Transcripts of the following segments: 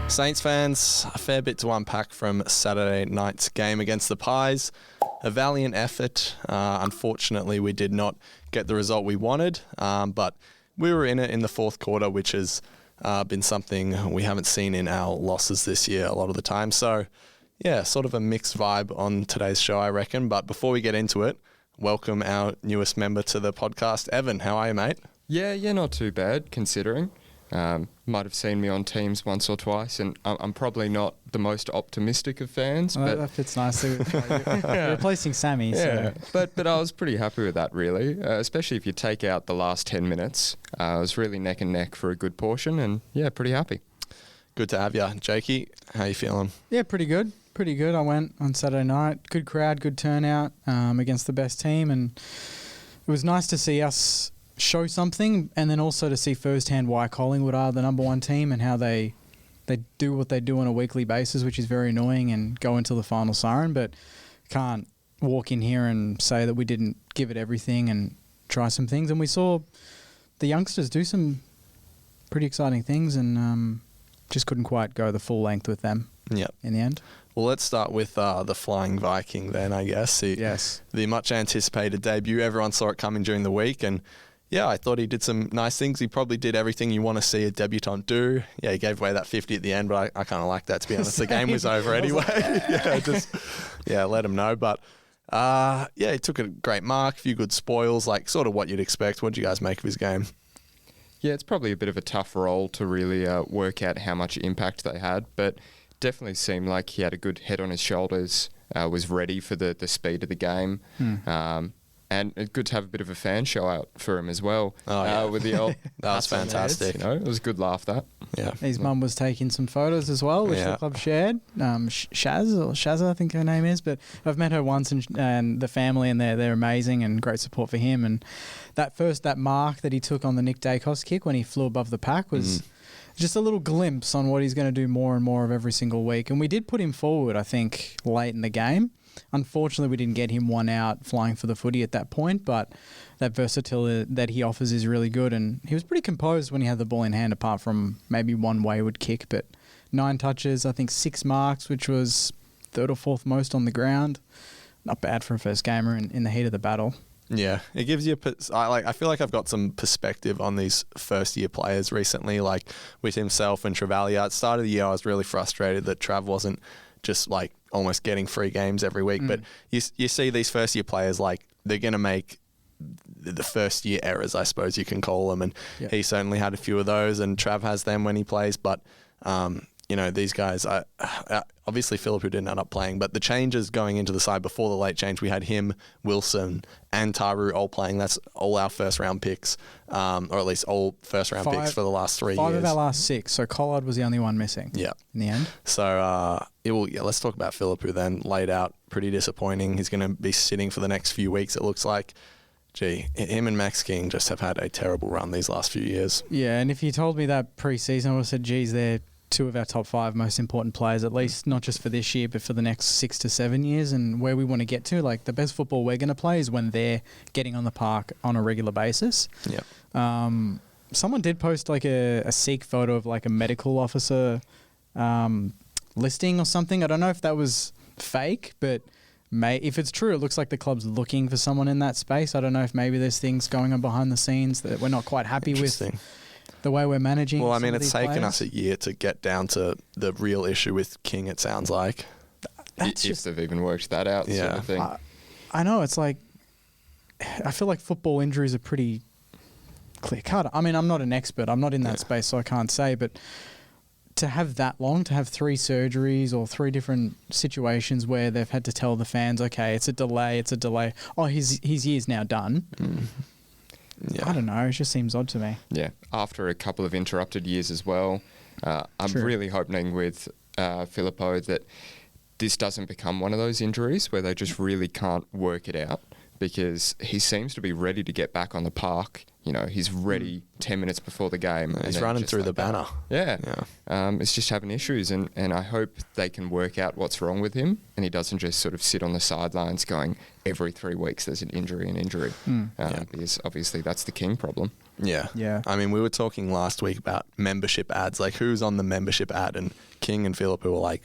Saints fans, a fair bit to unpack from Saturday night's game against the Pies. A valiant effort. Unfortunately, we did not get the result we wanted, but we were in it in the fourth quarter, which has been something we haven't seen in our losses this year a lot of the time. So, yeah, sort of a mixed vibe on today's show, I reckon. But before we get into it, welcome our newest member to the podcast, Evan. How are you, mate? Yeah, not too bad, considering. Might have seen me on teams once or twice, and I'm probably not the most optimistic of fans. Well, but that fits nicely with you're replacing Sammy. Yeah, so. but I was pretty happy with that, really, especially if you take out the last 10 minutes. I was really neck and neck for a good portion, and yeah, pretty happy. Good to have you. Jakey, how you feeling? Yeah, pretty good. I went on Saturday night. Good crowd, good turnout against the best team, and it was nice to see us show something, and then also to see firsthand why Collingwood are the number one team and how they do what they do on a weekly basis, which is very annoying, and go into the final siren. But can't walk in here and say that we didn't give it everything and try some things. And we saw the youngsters do some pretty exciting things, and just couldn't quite go the full length with them. Yep. In the end. Well, let's start with the Flying Viking then, I guess. Yes. The much anticipated debut. Everyone saw it coming during the week, and yeah, I thought he did some nice things. He probably did everything you want to see a debutant do. Yeah, he gave away that 50 at the end, but I kind of like that, to be honest. The game was over anyway. Let him know. But he took a great mark, a few good spoils, like sort of what you'd expect. What did you guys make of his game? Yeah, it's probably a bit of a tough role to really work out how much impact they had, but definitely seemed like he had a good head on his shoulders, was ready for the speed of the game. And it's good to have a bit of a fan show out for him as well. Oh, yeah. With the old that was fantastic. It was a good laugh, that. Yeah. His mum was taking some photos as well, which the club shared. Shazza, I think her name is. But I've met her once, and the family, and they're amazing and great support for him. And that mark that he took on the Nick Dacos kick when he flew above the pack was just a little glimpse on what he's going to do more and more of every single week. And we did put him forward, I think, late in the game. Unfortunately, we didn't get him one out flying for the footy at that point, but that versatility that he offers is really good. And he was pretty composed when he had the ball in hand, apart from maybe one wayward kick. But 9 touches, I think 6 marks, which was third or fourth most on the ground. Not bad for a first gamer in the heat of the battle. Yeah, it gives you. I feel like I've got some perspective on these first-year players recently, like with himself and Travalia. At the start of the year, I was really frustrated that Trav wasn't just like almost getting free games every week. But you see these first-year players, like they're going to make the first-year errors, I suppose you can call them, and he certainly had a few of those, and Trav has them when he plays. But these guys, obviously Phillip, who didn't end up playing, but the changes going into the side before the late change, we had him, Wilson, and Tauru all playing. That's all our first-round picks, or at least all first-round picks for the last 3 years. 5 of our last 6, so Collard was the only one missing in the end. So let's talk about Phillip, who then laid out pretty disappointing. He's going to be sitting for the next few weeks, it looks like. Gee, him and Max King just have had a terrible run these last few years. Yeah, and if you told me that pre-season, I would have said, geez, they're 2 of our top 5 most important players, at least not just for this year, but for the next 6 to 7 years, and where we want to get to. Like, the best football we're going to play is when they're getting on the park on a regular basis. Yeah. Someone did post like a Seek photo of like a medical officer listing or something. I don't know if that was fake, but if it's true, it looks like the club's looking for someone in that space. I don't know if maybe there's things going on behind the scenes that we're not quite happy with. The way we're managing. Well, I mean, it's taken us a year to get down to the real issue with King, it sounds like. If they've even worked that out, sort of thing. I know, it's like, I feel like football injuries are pretty clear cut. I mean, I'm not an expert. I'm not in that space, so I can't say, but to have that long, to have 3 surgeries or 3 different situations where they've had to tell the fans, okay, it's a delay. Oh, his year's now done. Yeah. I don't know. It just seems odd to me. Yeah. After a couple of interrupted years as well, I'm really hoping with Filippo that this doesn't become one of those injuries where they just really can't work it out, because he seems to be ready to get back on the park. He's ready 10 minutes before the game. Yeah, he's running through the banner. Yeah. It's just having issues, and I hope they can work out what's wrong with him, and he doesn't just sort of sit on the sidelines going, every 3 weeks there's an injury. Because obviously that's the King problem. Yeah. I mean, we were talking last week about membership ads, like who's on the membership ad, and King and Phillipou are like,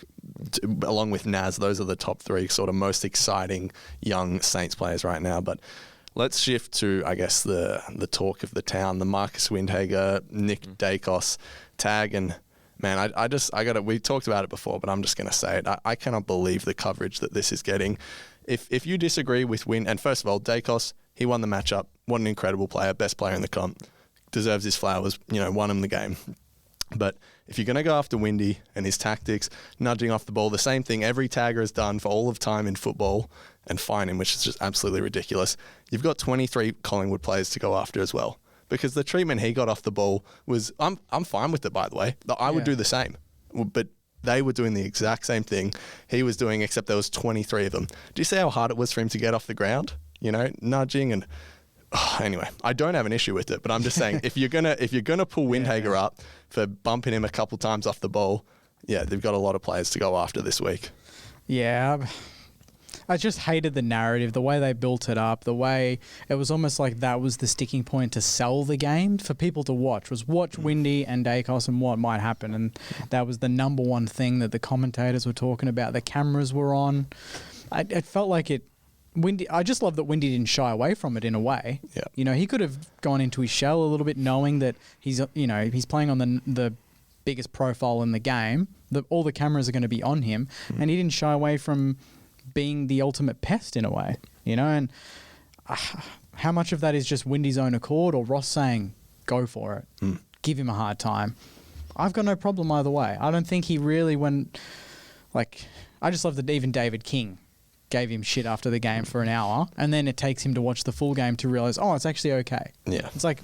along with Naz, those are the top three sort of most exciting young Saints players right now. But let's shift to, I guess, the talk of the town, the Marcus Windhager, Nick Dacos tag. And man, we talked about it before, but I'm just going to say it. I cannot believe the coverage that this is getting. If you disagree with and first of all, Dacos, he won the matchup. What an incredible player, best player in the comp. Deserves his flowers, won him the game. But if you're going to go after Windy and his tactics, nudging off the ball, the same thing every tagger has done for all of time in football, and fine him, which is just absolutely ridiculous, you've got 23 Collingwood players to go after as well. Because the treatment he got off the ball was, I'm fine with it, by the way. I would do the same. But they were doing the exact same thing he was doing, except there was 23 of them. Do you see how hard it was for him to get off the ground? Nudging and... anyway, I don't have an issue with it, but I'm just saying if you're gonna pull Windhager up for bumping him a couple times off the ball, they've got a lot of players to go after this week. Yeah, I just hated the narrative, the way they built it up, the way it was almost like that was the sticking point to sell the game for people to watch Windy and Dacos and what might happen, and that was the number one thing that the commentators were talking about. The cameras were on. It felt like it. Windy, I just love that Windy didn't shy away from it in a way. Yeah. He could have gone into his shell a little bit, knowing that he's playing on the biggest profile in the game. All the cameras are going to be on him, and he didn't shy away from being the ultimate pest in a way. And how much of that is just Windy's own accord or Ross saying, "Go for it, give him a hard time"? I've got no problem either way. I don't think he really went like. I just love that even David King gave him shit after the game for an hour, and then it takes him to watch the full game to realise, it's actually okay. Yeah. It's like,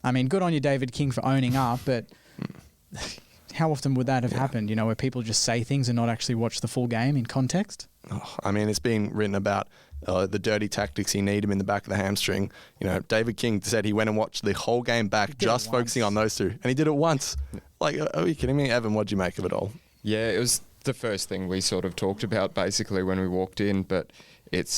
I mean, good on you, David King, for owning up, but how often would that have happened, where people just say things and not actually watch the full game in context? I mean, it's been written about the dirty tactics he need him in the back of the hamstring. David King said he went and watched the whole game back just focusing on those two, and he did it once. Like, are you kidding me? Evan, what'd you make of it all? Yeah, it was the first thing we sort of talked about basically when we walked in, but it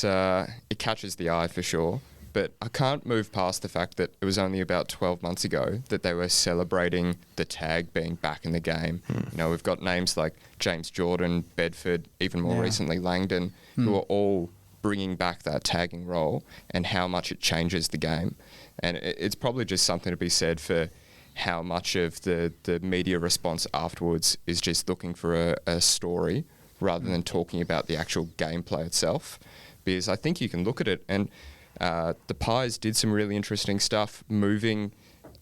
catches the eye for sure. But I can't move past the fact that it was only about 12 months ago that they were celebrating the tag being back in the game. We've got names like James Jordan, Bedford, even more recently Langdon, who are all bringing back that tagging role and how much it changes the game. And it's probably just something to be said for how much of the media response afterwards is just looking for a story rather than talking about the actual gameplay itself. Because I think you can look at it, and the Pies did some really interesting stuff, moving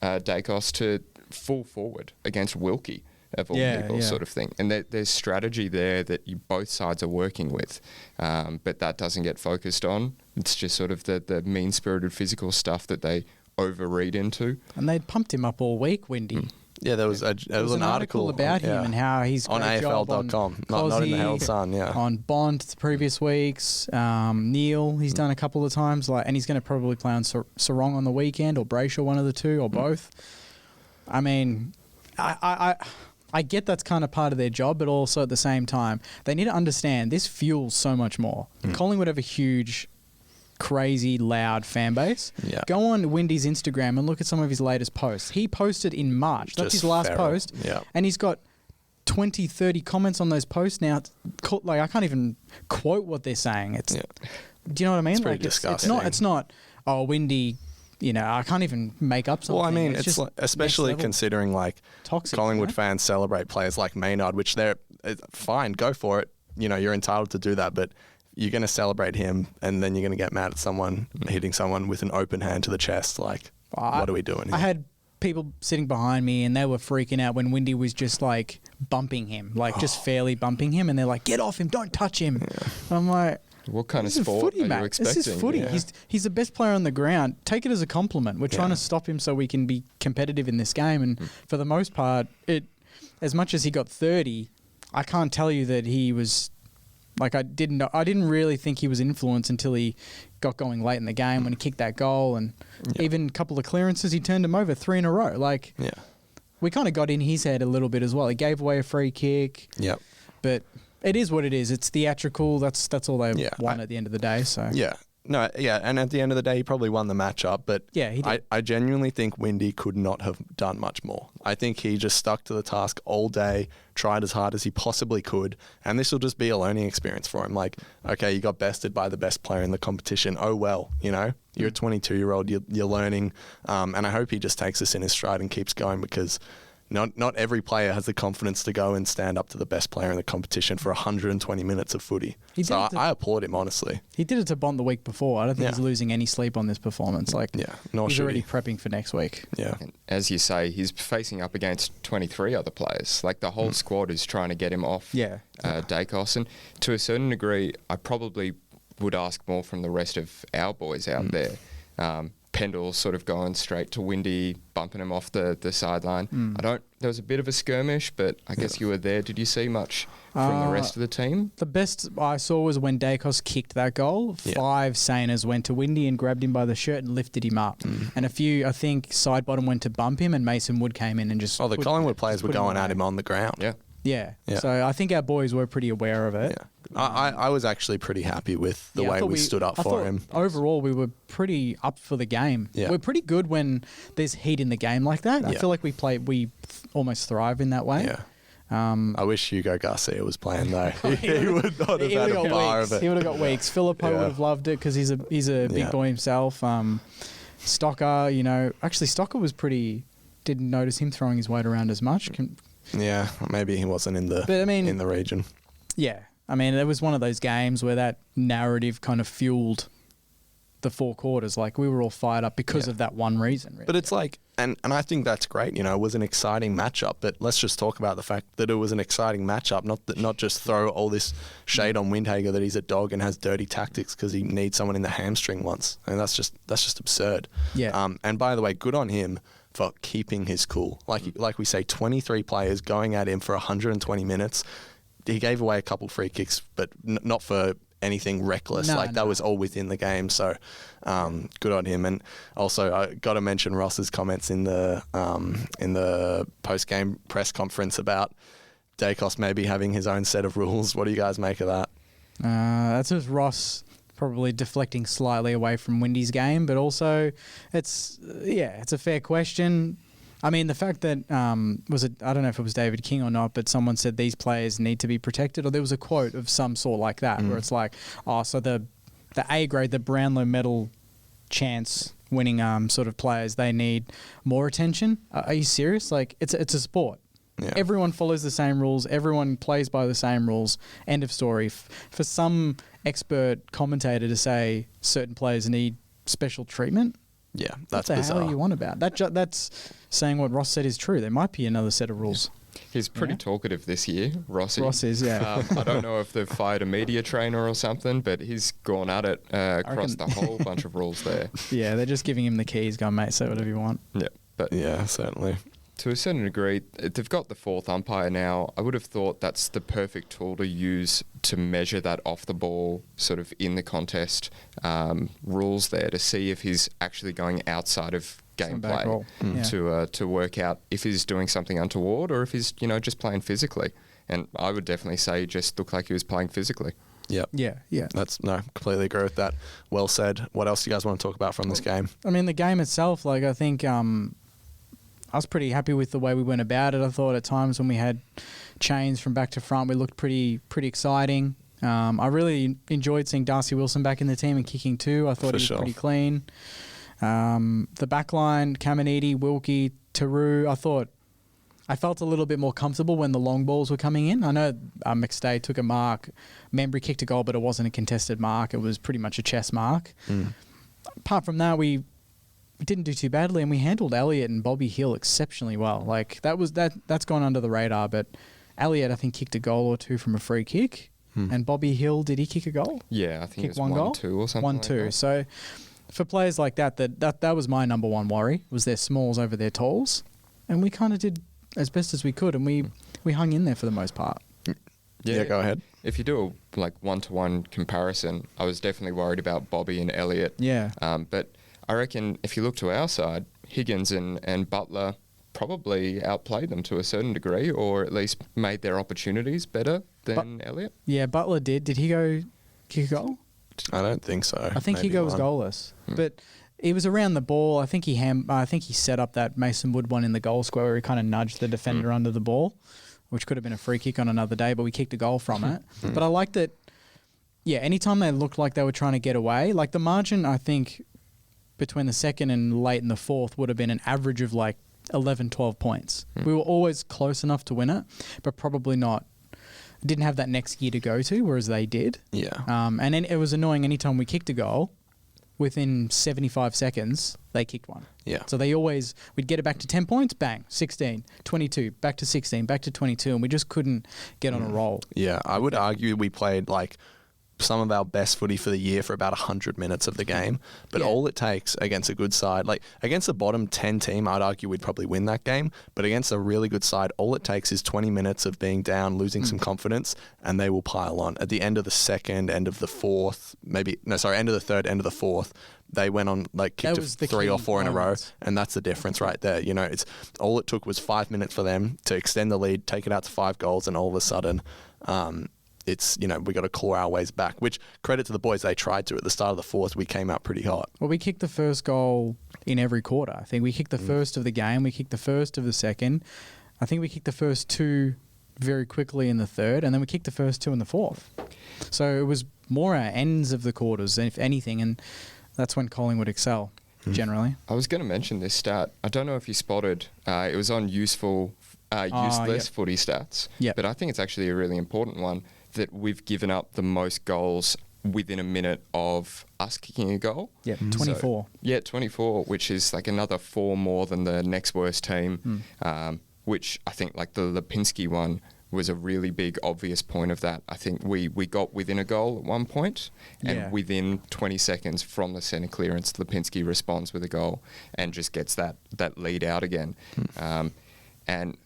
Dacos to full forward against Wilkie, of all people, sort of thing. And there's strategy there that both sides are working with, but that doesn't get focused on. It's just sort of the mean-spirited physical stuff that they overread into. And they'd pumped him up all week, Windy. Yeah, there was an article about him and how he's on AFL.com, not in the Herald Sun. Yeah, on Bond the previous weeks. Neil, he's done a couple of times, and he's going to probably play on Sarong on the weekend, or Brayshaw, one of the two, or both. I mean, I get that's kind of part of their job, but also at the same time, they need to understand this fuels so much more. Collingwood have a huge, crazy, loud fan base. Yeah. Go on Windy's Instagram and look at some of his latest posts. He posted in March. That's his last post. Yeah. And he's got 20, 30 comments on those posts now. Like, I can't even quote what they're saying. Do you know what I mean? It's pretty disgusting. It's not, Windy, I can't even make up something. Well, I mean, it's like, especially considering like toxic, Collingwood fans celebrate players like Maynard, which they're fine, go for it. You're entitled to do that, but you're going to celebrate him, and then you're going to get mad at someone hitting someone with an open hand to the chest. Like, what are we doing here? I had people sitting behind me, and they were freaking out when Windy was just like bumping him, just fairly bumping him, and they're like, "Get off him! Don't touch him!" Yeah. I'm like, what kind of sport are you expecting? This is footy. Yeah. He's the best player on the ground. Take it as a compliment. We're trying to stop him so we can be competitive in this game, and for the most part, as much as he got 30, I can't tell you that he was. Like, I didn't really think he was influenced until he got going late in the game when he kicked that goal, and even a couple of clearances, he turned him over 3 in a row. Like, we kind of got in his head a little bit as well. He gave away a free kick. Yep. But it is what it is. It's theatrical. That's all they want at the end of the day. So No, yeah, and at the end of the day, he probably won the matchup, but Yeah, he did. I genuinely think Windy could not have done much more. I think he just stuck to the task all day, tried as hard as he possibly could, and this will just be a learning experience for him. Like, okay, you got bested by the best player in the competition. Oh, well, you know, you're a 22-year-old, you're learning, and I hope he just takes this in his stride and keeps going, because not every player has the confidence to go and stand up to the best player in the competition for 120 minutes of footy. So I applaud him, honestly. He did it to Bond the week before. I don't think he's losing any sleep on this performance. Like, he's already prepping for next week. Yeah. And as you say, he's facing up against 23 other players. Like, the whole squad is trying to get him off Dacos. And to a certain degree, I probably would ask more from the rest of our boys out there. Pendle sort of going straight to Windy, bumping him off the sideline. There was a bit of a skirmish, but I guess you were there. Did you see much from the rest of the team? The best I saw was when Dacos kicked that goal. 5 Saners went to Windy and grabbed him by the shirt and lifted him up. And a few, I think, side bottom went to bump him, and Mason Wood came in and just... Oh, the Collingwood players were going at him on the ground. Yeah. So I think our boys were pretty aware of it. Yeah. I was actually pretty happy with the way we stood up for him. Overall, we were pretty up for the game. Yeah. We're pretty good when there's heat in the game like that. I feel like we almost thrive in that way. Yeah. I wish Hugo Garcia was playing though. He would not have had a bar of it. He would have got weeks. Filippo would have loved it because he's a big boy himself. Stocker, actually Stocker was pretty. Didn't notice him throwing his weight around as much. Yeah, maybe he wasn't in the region. Yeah, I mean, it was one of those games where that narrative kind of fueled the 4 quarters. Like, we were all fired up because of that one reason. Really. But it's like, and I think that's great. It was an exciting matchup. But let's just talk about the fact that it was an exciting matchup. Not just throw all this shade on Windhager that he's a dog and has dirty tactics because he needs someone in the hamstring once. And that's just absurd. Yeah. And by the way, good on him for keeping his cool. Like we say, 23 players going at him for 120 minutes. He gave away a couple free kicks, but not for anything reckless. That was all within the game. So good on him. And also, I got to mention Ross's comments in the post-game press conference about Dacos maybe having his own set of rules. What do you guys make of that? That's just Ross probably deflecting slightly away from Windy's game, but also it's a fair question. I mean, the fact that I don't know if it was David King or not, but someone said these players need to be protected, or there was a quote of some sort like that, where it's like, so the A grade, the Brownlow medal chance winning sort of players, they need more attention. Are you serious? Like, it's a sport. Yeah. Everyone follows the same rules. Everyone plays by the same rules. End of story. For some expert commentator to say certain players need special treatment, that's bizarre. What the hell are you on about? That's saying what Ross said is true. There might be another set of rules. He's pretty talkative this year, Rossi. Ross is, yeah. I don't know if they've fired a media trainer or something, but he's gone at it across the whole bunch of rules there. Yeah, they're just giving him the keys, going, mate, say whatever you want. Yeah, but certainly. To a certain degree, they've got the 4th umpire now. I would have thought that's the perfect tool to use to measure that off the ball, sort of in the contest rules there, to see if he's actually going outside of gameplay to work out if he's doing something untoward or if he's just playing physically. And I would definitely say just looked like he was playing physically. Yep. Yeah. Completely agree with that. Well said. What else do you guys want to talk about from this game? I mean, the game itself, like, I think I was pretty happy with the way we went about it. I thought at times when we had chains from back to front, we looked pretty exciting. I really enjoyed seeing Darcy Wilson back in the team and kicking too. I thought he was pretty clean. The back line, Caminiti, Wilkie, Tauru, I felt a little bit more comfortable when the long balls were coming in. I know McStay took a mark. Membry kicked a goal, but it wasn't a contested mark. It was pretty much a chess mark. Apart from that, we didn't do too badly, and we handled Elliott and Bobby Hill exceptionally well. Like, that's gone under the radar, but Elliott, I think, kicked a goal or two from a free kick. And Bobby Hill, did he kick a goal? Yeah, I think it was 1-2 or something. 1-2. Like so for players like that was my number one worry, was their smalls over their talls. And we kind of did as best as we could, and we hung in there for the most part. Yeah, go ahead. If you do a 1-to-1 comparison, I was definitely worried about Bobby and Elliott. Yeah. But I reckon if you look to our side, Higgins and Butler probably outplayed them to a certain degree, or at least made their opportunities better than Elliott. Yeah, Butler did. Did he go kick a goal? I don't think so. I think Maybe Higo was one. goalless, but he was around the ball. I think he set up that Mason Wood one in the goal square where he kind of nudged the defender under the ball, which could have been a free kick on another day, but we kicked a goal from it. But I liked that. Yeah, anytime they looked like they were trying to get away, like the margin, I think between the second and late in the fourth would have been an average of like 11, 12 points. We were always close enough to win it, but probably not. Didn't have that next gear to go to, whereas they did. Yeah. And then it was annoying anytime we kicked a goal, within 75 seconds, they kicked one. Yeah. So we'd get it back to 10 points, bang, 16, 22, back to 16, back to 22, and we just couldn't get on a roll. Yeah, I would argue we played like some of our best footy for the year for about 100 minutes of the game. But all it takes against a good side, like against a bottom 10 team, I'd argue we'd probably win that game. But against a really good side, all it takes is 20 minutes of being down, losing some confidence, and they will pile on. At the end of the second, end of the fourth, end of the third, end of the fourth, they went on like kicked 3 or 4 in a row, and that's the difference right there. You know, it's all it took was 5 minutes for them to extend the lead, take it out to 5 goals, and all of a sudden, it's, you know, we got to claw our ways back, which credit to the boys, they tried to. At the start of the fourth, we came out pretty hot. Well, we kicked the first goal in every quarter. I think we kicked the first of the game. We kicked the first of the second. I think we kicked the first 2 very quickly in the third, and then we kicked the first 2 in the fourth. So it was more our ends of the quarters, if anything, and that's when Collingwood excel, generally. I was going to mention this stat. I don't know if you spotted. It was on useless footy stats. Yep. But I think it's actually a really important one, that we've given up the most goals within a minute of us kicking a goal. Yeah, 24. So, 24, which is like another 4 more than the next worst team, which I think like the Lipinski one was a really big obvious point of that. I think we got within a goal at one point, and within 20 seconds from the centre clearance, Lipinski responds with a goal and just gets that lead out again. And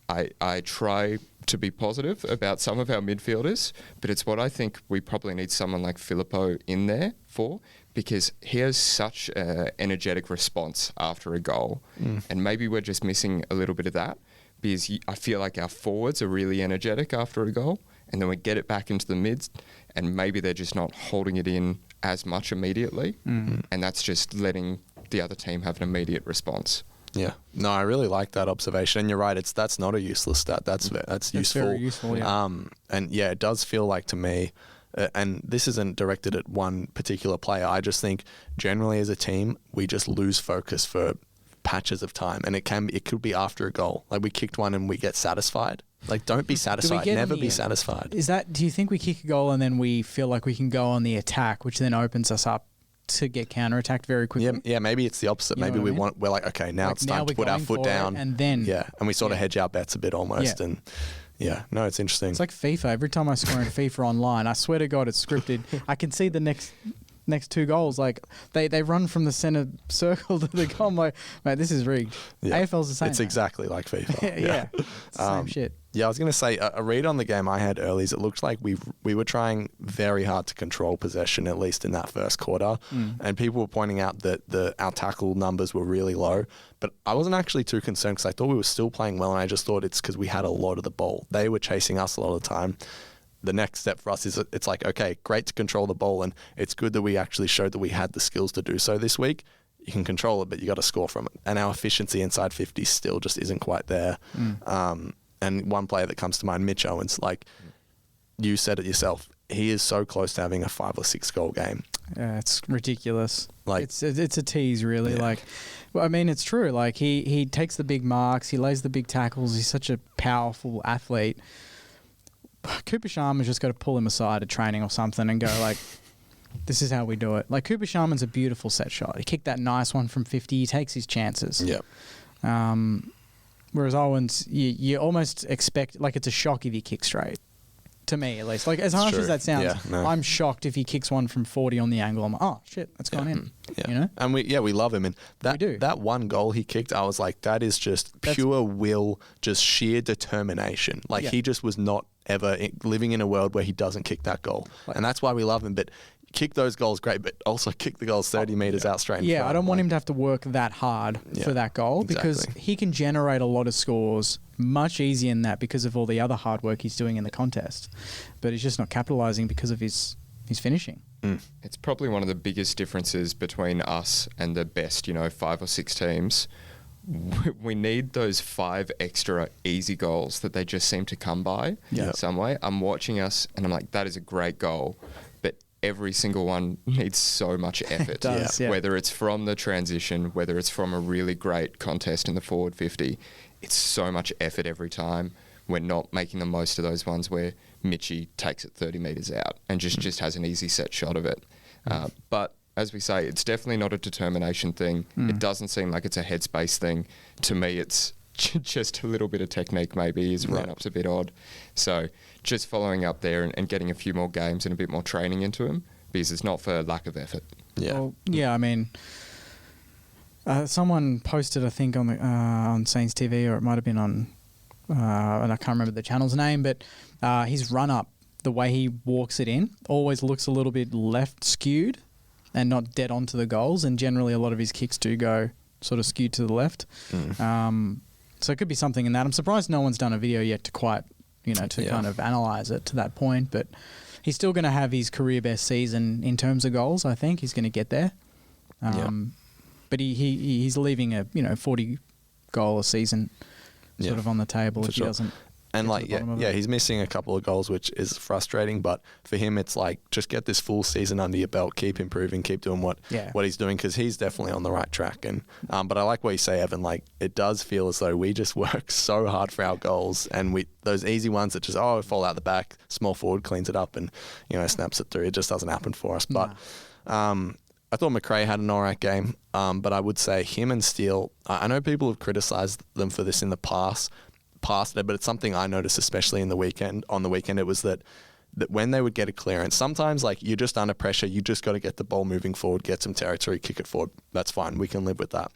I try to be positive about some of our midfielders, but it's what I think we probably need someone like Filippo in there for, because he has such an energetic response after a goal, and maybe we're just missing a little bit of that, because I feel like our forwards are really energetic after a goal, and then we get it back into the mids, and maybe they're just not holding it in as much immediately, and that's just letting the other team have an immediate response. Yeah, no, I really like that observation, and you're right. That's not a useless stat. That's useful. Very useful. Yeah. And yeah, it does feel like to me, and this isn't directed at one particular player. I just think generally as a team, we just lose focus for patches of time, and it could be after a goal. Like we kicked one and we get satisfied. Like don't be satisfied. Never be satisfied. Do you think we kick a goal and then we feel like we can go on the attack, which then opens us up to get counterattacked very quickly? Yeah, maybe it's the opposite. You know maybe what I mean? we're like, okay, now it's time to put our foot down, and then and we sort of hedge our bets a bit almost, and it's interesting. It's like FIFA. Every time I score in FIFA online, I swear to God, it's scripted. I can see the next 2 goals, like they run from the center circle to the goal. I'm like, mate, this is rigged. Yeah. AFL's the same. It's exactly like FIFA. yeah. It's the same shit. Yeah, I was going to say, a read on the game I had early is it looked like we were trying very hard to control possession, at least in that first quarter. And people were pointing out that our tackle numbers were really low. But I wasn't actually too concerned because I thought we were still playing well, and I just thought it's because we had a lot of the ball. They were chasing us a lot of the time. The next step for us is it's like, okay, great to control the ball, and it's good that we actually showed that we had the skills to do so this week. You can control it, but you got to score from it. And our efficiency inside 50 still just isn't quite there. And one player that comes to mind, Mitch Owens, like you said it yourself, he is so close to having a 5 or 6 goal game. Yeah, it's ridiculous. Like it's a tease, really. Yeah. Like, well, I mean, it's true. Like he takes the big marks, he lays the big tackles. He's such a powerful athlete. Cooper Sharman's just got to pull him aside at training or something and go like, this is how we do it. Like Cooper Sharman's a beautiful set shot. He kicked that nice one from 50. He takes his chances. Yeah. Whereas Owens, you almost expect, like it's a shock if he kicks straight. To me, at least. Like as harsh as that sounds, I'm shocked if he kicks one from 40 on the angle. I'm like, oh shit, that's gone in. Yeah. You know? And we love him. And that one goal he kicked, I was like, that is just pure will, just sheer determination. Like he just was not ever living in a world where he doesn't kick that goal. And that's why we love him. But kick those goals, great, but also kick the goals 30 metres out straight in front. I don't want him to have to work that hard for that goal because he can generate a lot of scores much easier than that because of all the other hard work he's doing in the contest. But he's just not capitalising because of his finishing. It's probably one of the biggest differences between us and the best, 5 or 6 teams. We need those 5 extra easy goals that they just seem to come by in some way. I'm watching us and I'm like, that is a great goal. But every single one needs so much effort. Whether it's from the transition, whether it's from a really great contest in the forward 50, it's so much effort every time. We're not making the most of those ones where Mitchie takes it 30 metres out and just has an easy set shot of it. But as we say, it's definitely not a determination thing. It doesn't seem like it's a headspace thing. To me, it's just a little bit of technique maybe. His run-up's a bit odd. So just following up there and getting a few more games and a bit more training into him, because it's not for lack of effort. I mean, someone posted, I think, on Saints TV, or it might have been on, and I can't remember the channel's name, but his run-up, the way he walks it in, always looks a little bit left skewed and not dead onto the goals. And generally, a lot of his kicks do go sort of skewed to the left. So it could be something in that. I'm surprised no one's done a video yet to quite, kind of analyse it to that point. But he's still going to have his career best season in terms of goals. I think he's going to get there. But he's leaving a 40 goal a season sort of on the table if he doesn't. And he's missing a couple of goals, which is frustrating. But for him, it's like, just get this full season under your belt, keep improving, keep doing what he's doing, because he's definitely on the right track. And but I like what you say, Evan. Like, it does feel as though we just work so hard for our goals, and those easy ones that just fall out the back, small forward cleans it up and snaps it through. It just doesn't happen for us. But I thought McRae had an alright game. But I would say him and Steele. I know people have criticised them for this in the past it, but it's something I noticed, especially on the weekend. It was that when they would get a clearance, sometimes like you're just under pressure, you just got to get the ball moving forward, get some territory, kick it forward. That's fine. We can live with that.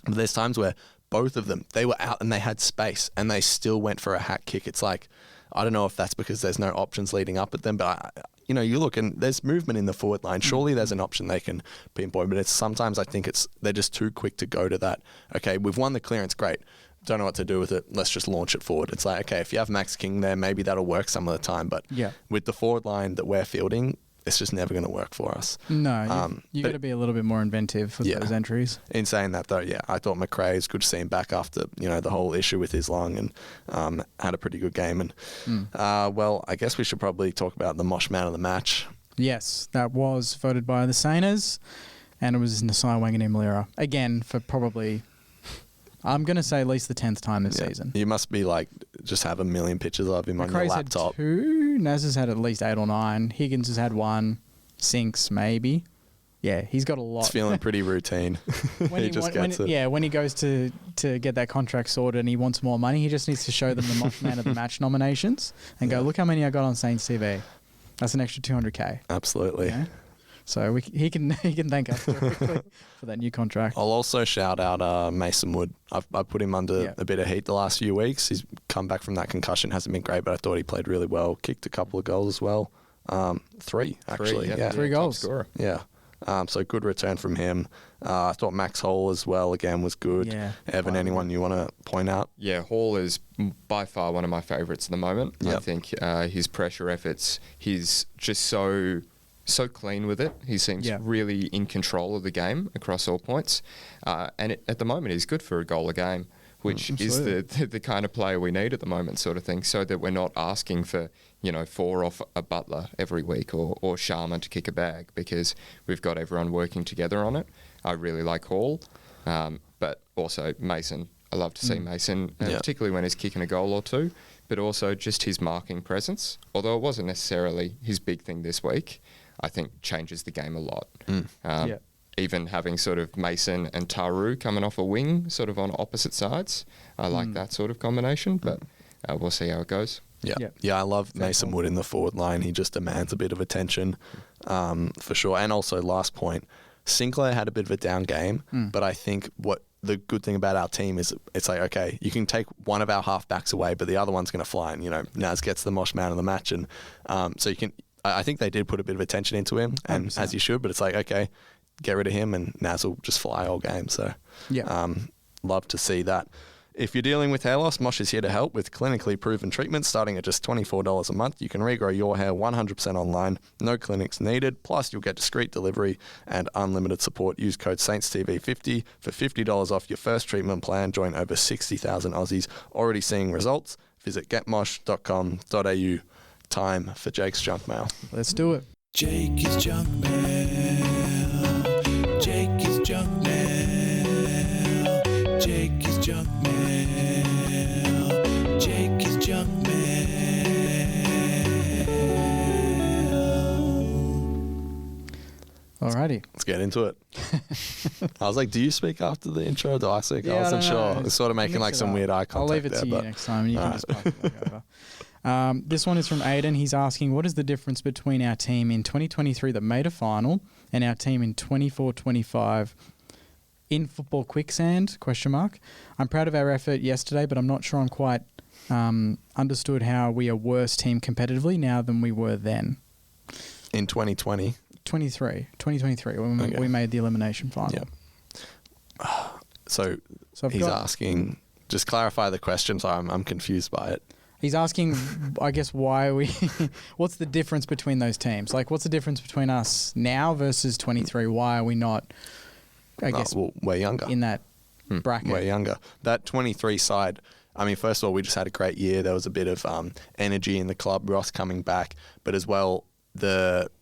But there's times where both of them, they were out and they had space and they still went for a hack kick. It's like, I don't know if that's because there's no options leading up at them, but you look and there's movement in the forward line. Surely there's an option they can pinpoint, but sometimes I think they're just too quick to go to that. Okay, we've won the clearance, great. Don't know what to do with it. Let's just launch it forward. It's like, okay, if you have Max King there, maybe that'll work some of the time. But with the forward line that we're fielding, it's just never going to work for us. No, you got to be a little bit more inventive with those entries. In saying that, though, I thought McRae, it's good to see him back after the whole issue with his lung, and had a pretty good game. And I guess we should probably talk about the Mosh Man of the match. Yes, that was voted by the Sainers, and it was Nasai Wanganimulira again for probably, I'm going to say, at least the 10th time this season. You must be like, just have a million pictures of him on your laptop. Had 2, Naz has had at least 8 or 9, Higgins has had 1, Sinks maybe. Yeah, he's got a lot. It's feeling pretty routine. When he goes to get that contract sorted and he wants more money, he just needs to show them the Mosh Man of the Match nominations and go, look how many I got on Saints TV. That's an extra $200K. Absolutely. Yeah? So he can thank us directly for that new contract. I'll also shout out Mason Wood. I put him under a bit of heat the last few weeks. He's come back from that concussion. Hasn't been great, but I thought he played really well. Kicked a couple of goals as well. 3, actually. 3 goals. Yeah. So good return from him. I thought Max Hall as well, again, was good. Yeah. Evan, anyone you want to point out? Yeah, Hall is by far one of my favourites at the moment. Yep. I think his pressure efforts, he's just so clean with it. He seems really in control of the game across all points. And at the moment, he's good for a goal a game, which is the kind of player we need at the moment, sort of thing, so that we're not asking for 4 off a Butler every week or Sharma to kick a bag, because we've got everyone working together on it. I really like Hall, but also Mason. I love to see Mason, particularly when he's kicking a goal or two, but also just his marking presence. Although it wasn't necessarily his big thing this week, I think changes the game a lot. Even having sort of Mason and Tauru coming off a wing, sort of on opposite sides, I like that sort of combination, but we'll see how it goes. I love Mason Wood in the forward line. He just demands a bit of attention, for sure. And also, last point, Sinclair had a bit of a down game, but I think what the good thing about our team is it's like, okay, you can take one of our half-backs away, but the other one's going to fly, and Naz gets the Mosh Man of the match, and so you can. I think they did put a bit of attention into him, and 100%. As you should, but it's like, okay, get rid of him, and Naz will just fly all game. So, love to see that. If you're dealing with hair loss, Mosh is here to help with clinically proven treatments starting at just $24 a month. You can regrow your hair 100% online, no clinics needed, plus you'll get discreet delivery and unlimited support. Use code SaintsTV50 for $50 off your first treatment plan. Join over 60,000 Aussies already seeing results. Visit getmosh.com.au. Time for Jake's Junk Mail. Let's do it. Jake is Junk Mail. Jake is Junk Mail. Jake is Junk Mail. Jake is Junk Mail. Alrighty. Let's get into it. I was like, do you speak after the intro? Do I speak? I wasn't sure. It's sort of making like some weird eye contact. I'll leave it to you next time. You can just pass it back over. This one is from Aiden. He's asking, what is the difference between our team in 2023 that made a final and our team in 24-25 in football quicksand? ? I'm proud of our effort yesterday, but I'm not sure I'm quite understood how we are worse team competitively now than we were then. In 2020? 2023, when we made the elimination final. Yeah. So he's asking, just clarify the question, so I'm confused by it. He's asking, I guess, why what's the difference between those teams? Like, what's the difference between us now versus 23? Why are we not, we're younger. In that bracket? We're younger. That 23 side, I mean, first of all, we just had a great year. There was a bit of energy in the club, Ross coming back, but as well,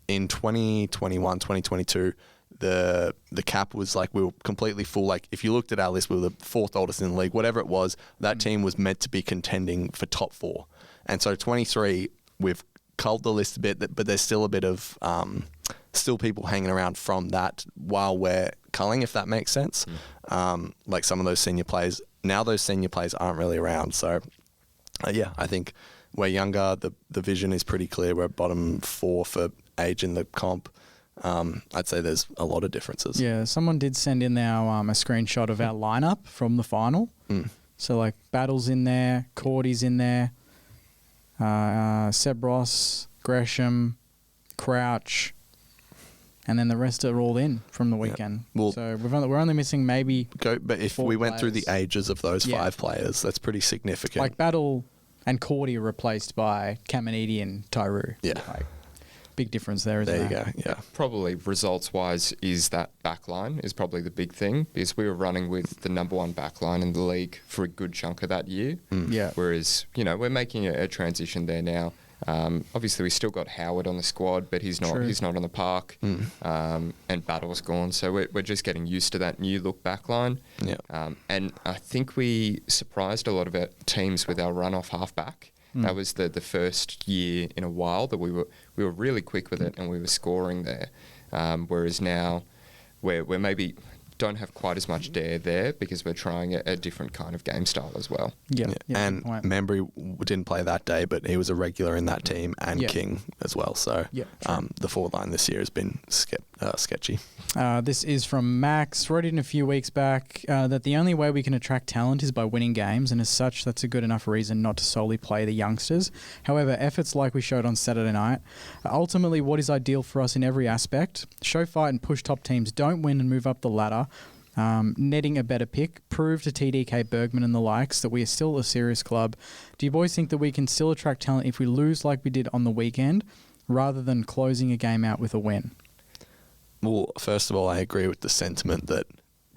in 2021, 2022, the cap was like we were completely full. Like if you looked at our list, we were the fourth oldest in the league. Whatever it was, that team was meant to be contending for top four. And so 23, we've culled the list a bit, but there's still a bit of still people hanging around from that while we're culling, if that makes sense. Like some of those senior players. Now those senior players aren't really around. So I think we're younger. The vision is pretty clear. We're bottom four for age in the comp. I'd say there's a lot of differences. Yeah, someone did send in now a screenshot of our lineup from the final. So like Battle's in there, Cordy's in there, Seb Ross, Gresham, Crouch, and then the rest are all in from the weekend. Yeah. Well, so we're only missing maybe. But if we went through the ages of those 5 players, that's pretty significant. Like Battle and Cordy are replaced by Caminiti and Tauru. Yeah. Like, big difference there, isn't there? There you go, yeah. Probably results-wise is that backline is probably the big thing because we were running with the number one backline in the league for a good chunk of that year. Yeah. Whereas, we're making a transition there now. Obviously, we still got Howard on the squad, but he's not on the park. And Battle's gone, so we're just getting used to that new look backline. Yeah. And I think we surprised a lot of our teams with our run-off halfback. That was the first year in a while that we were really quick with it and we were scoring there. Whereas now we're maybe don't have quite as much dare there because we're trying a different kind of game style as well. Yeah. And Membry didn't play that day, but he was a regular in that team and King as well. So the forward line this year has been sketchy. This is from Max. Wrote in a few weeks back that the only way we can attract talent is by winning games, and as such, that's a good enough reason not to solely play the youngsters. However, efforts like we showed on Saturday night are ultimately what is ideal for us in every aspect. Show fight and push top teams, don't win and move up the ladder. Netting a better pick, prove to TDK, Bergman and the likes that we are still a serious club. Do you boys think that we can still attract talent if we lose like we did on the weekend, rather than closing a game out with a win? Well, first of all, I agree with the sentiment that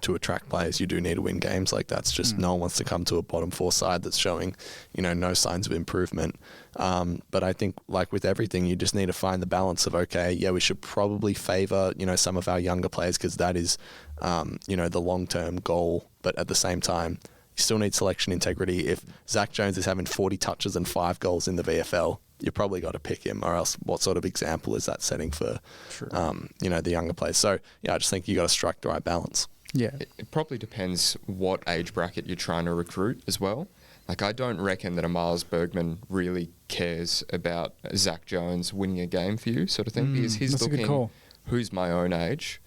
to attract players, you do need to win games. Like that's just no one wants to come to a bottom four side that's showing, no signs of improvement. But I think like with everything, you just need to find the balance of, we should probably favour, some of our younger players because that is, the long-term goal. But at the same time, you still need selection integrity. If Zach Jones is having 40 touches and 5 goals in the VFL, you probably got to pick him, or else what sort of example is that setting for, the younger players? So, I just think you got to strike the right balance. Yeah. It probably depends what age bracket you're trying to recruit as well. Like, I don't reckon that a Miles Bergman really cares about Zach Jones winning a game for you sort of thing, because he's looking, who's my own age?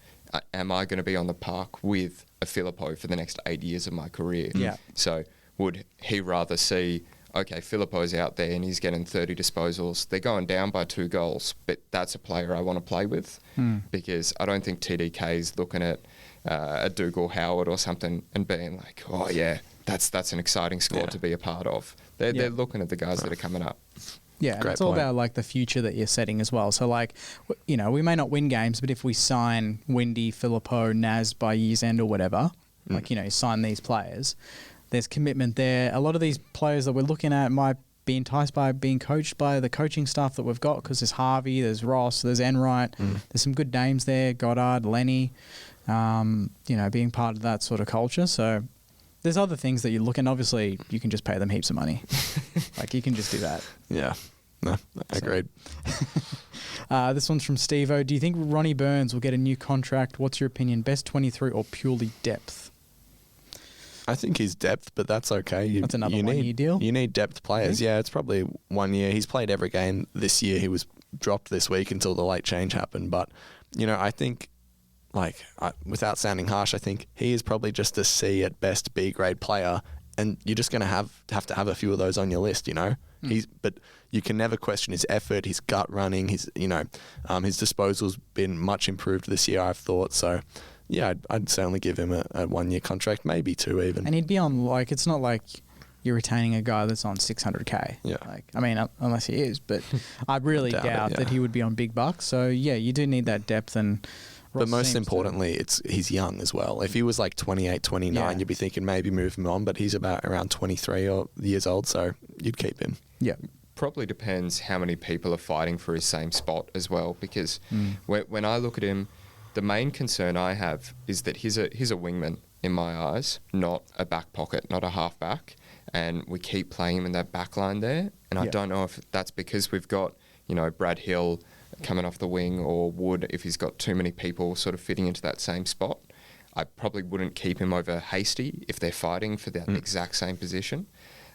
Am I going to be on the park with a Filippo for the next 8 years of my career? Yeah. So would he rather see, Filippo's out there and he's getting 30 disposals. They're going down by 2 goals, but that's a player I want to play with because I don't think TDK is looking at a Dougal Howard or something and being like, that's an exciting squad to be a part of. They're looking at the guys that are coming up. Yeah, and it's all about like the future that you're setting as well. So like, you know, we may not win games, but if we sign Windy, Filippo, Naz by year's end or whatever, like, you know, you sign these players, there's commitment there. A lot of these players that we're looking at might be enticed by being coached by the coaching staff that we've got, because there's Harvey, there's Ross, there's Enright, there's some good names there, Goddard, Lenny, you know, being part of that sort of culture. So there's other things that you look, and obviously you can just pay them heaps of money. Like, you can just do that. Yeah. No, agreed. This one's from Steve-O. Do you think Ronnie Burns will get a new contract? What's your opinion? Best 23 or purely depth? I think he's depth, but that's okay. That's another one-year deal? You need depth players. Yeah, it's probably 1 year. He's played every game this year. He was dropped this week until the late change happened. But, you know, I think, like, without sounding harsh, I think he is probably just a C at best B grade player, and you're just going to have to have a few of those on your list, you know? But you can never question his effort, his gut running, his disposal's been much improved this year, I've thought. So, yeah, I'd certainly give him a 1 year contract, maybe 2 even. And he'd be on, like, it's not like you're retaining a guy that's on 600K. Yeah. Like, I mean, unless he is, but I really doubt that he would be on big bucks. So, yeah, you do need that depth. And but most importantly, he's young as well. If he was like 28, 29, you'd be thinking maybe move him on, but he's about around 23 years old, so you'd keep him. Yeah. Probably depends how many people are fighting for his same spot as well, because when I look at him, the main concern I have is that he's a wingman in my eyes, not a back pocket, not a half back, and we keep playing him in that back line there, and I don't know if that's because we've got, you know, Brad Hill coming off the wing, or Wood if he's got too many people sort of fitting into that same spot. I probably wouldn't keep him over Hasty if they're fighting for that exact same position,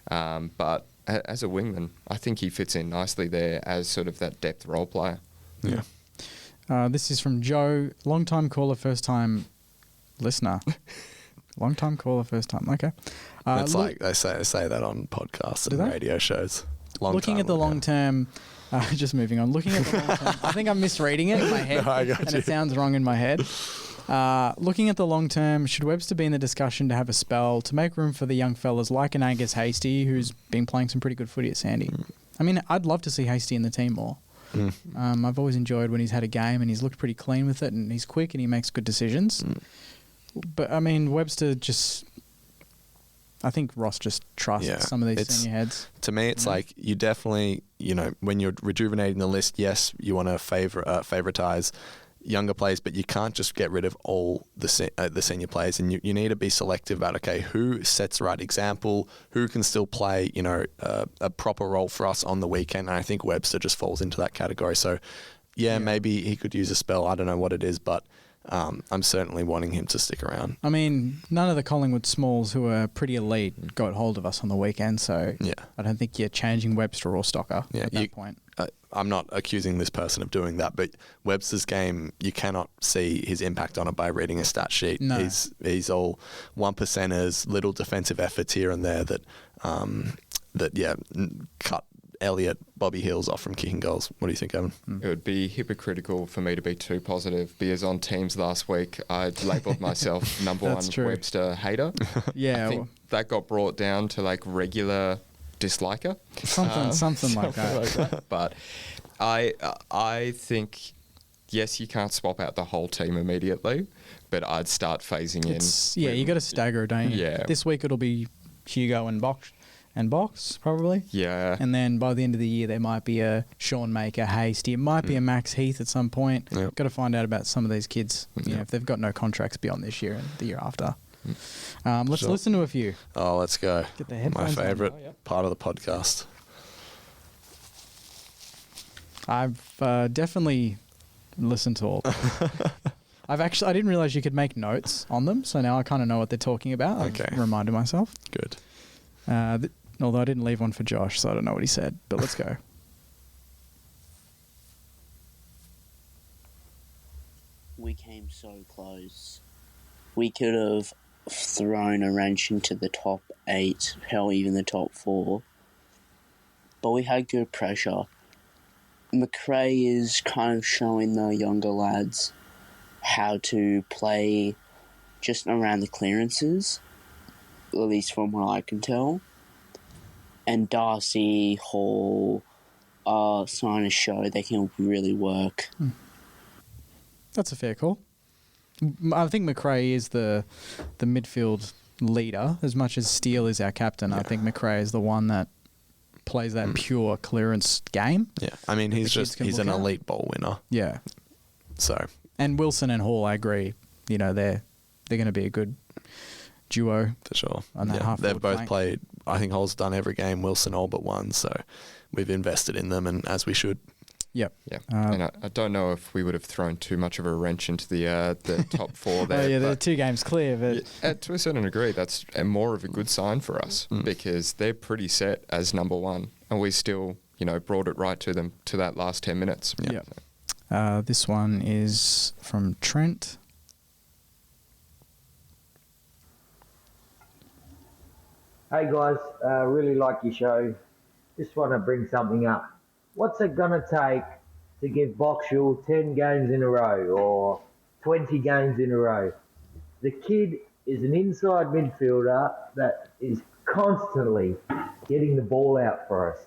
but as a wingman, I think he fits in nicely there as sort of that depth role player. Yeah. This is from Joe, long-time caller, first-time listener. Long-time caller, first-time. Okay. It's like they say that on podcasts and radio shows. Looking at the long-term, just moving on. Looking at the long-term, I think I'm misreading it in my head, and it sounds wrong in my head. Looking at the long term, should Webster be in the discussion to have a spell to make room for the young fellas like an Angus Hasty, who's been playing some pretty good footy at Sandy? I mean, I'd love to see Hasty in the team more. I've always enjoyed when he's had a game and he's looked pretty clean with it, and he's quick and he makes good decisions. But, I mean, Webster just... I think Ross just trusts some of these senior heads. To me, it's like you definitely, you know, when you're rejuvenating the list, yes, you want to favouritize younger players, but you can't just get rid of all the senior players, and you need to be selective about, okay, who sets the right example, who can still play, you know, a proper role for us on the weekend, and I think Webster just falls into that category. So, maybe he could use a spell. I don't know what it is, but I'm certainly wanting him to stick around. I mean, none of the Collingwood Smalls, who are pretty elite, got hold of us on the weekend, so I don't think you're changing Webster or Stocker at that point. I'm not accusing this person of doing that, but Webster's game, you cannot see his impact on it by reading a stat sheet. No. He's all 1%ers, little defensive efforts here and there that cut Elliott, Bobby Hills off from kicking goals. What do you think, Evan? It would be hypocritical for me to be too positive, because on Teams last week I labelled myself number one Webster hater. I think that got brought down to like regular disliker. Something like that. But I think, yes, you can't swap out the whole team immediately, but I'd start phasing in. Yeah, you got to stagger it, don't you? Yeah. This week it'll be Hugo and Box, probably. Yeah. And then by the end of the year, there might be a Sean Maker, Hasty. It might be a Max Heath at some point. Yep. Got to find out about some of these kids, you know, if they've got no contracts beyond this year and the year after. Let's listen to a few. Oh, let's go. Get the headphones My favourite part of the podcast. I've definitely listened to all. I didn't realise you could make notes on them, so now I kind of know what they're talking about. I've reminded myself. Good. Although I didn't leave one for Josh, so I don't know what he said, but let's go. We came so close. We could have thrown a wrench into the top 8, hell, even the top 4. But we had good pressure. McRae is kind of showing the younger lads how to play just around the clearances. at least from what I can tell. And Darcy, Hall are starting to show they can really work. That's a fair call. I think McRae is the midfield leader as much as Steele is our captain. Yeah. I think McRae is the one that plays that pure clearance game. Yeah, I mean he's an elite ball winner. Yeah. So. And Wilson and Hall, I agree. You know they're going to be a good duo for sure. On that half they've both flank. Played. I think Hall's done every game. Wilson all but one. So we've invested in them, and as we should. Yep. Yeah. And I don't know if we would have thrown too much of a wrench into the top four there. Oh, yeah, they're 2 games clear. But to a certain degree, that's more of a good sign for us because they're pretty set as number one, and we still, brought it right to them to that last 10 minutes. Yeah. This one is from Trent. Hey guys, really like your show. Just want to bring something up. What's it going to take to give Boxall 10 games in a row or 20 games in a row? The kid is an inside midfielder that is constantly getting the ball out for us.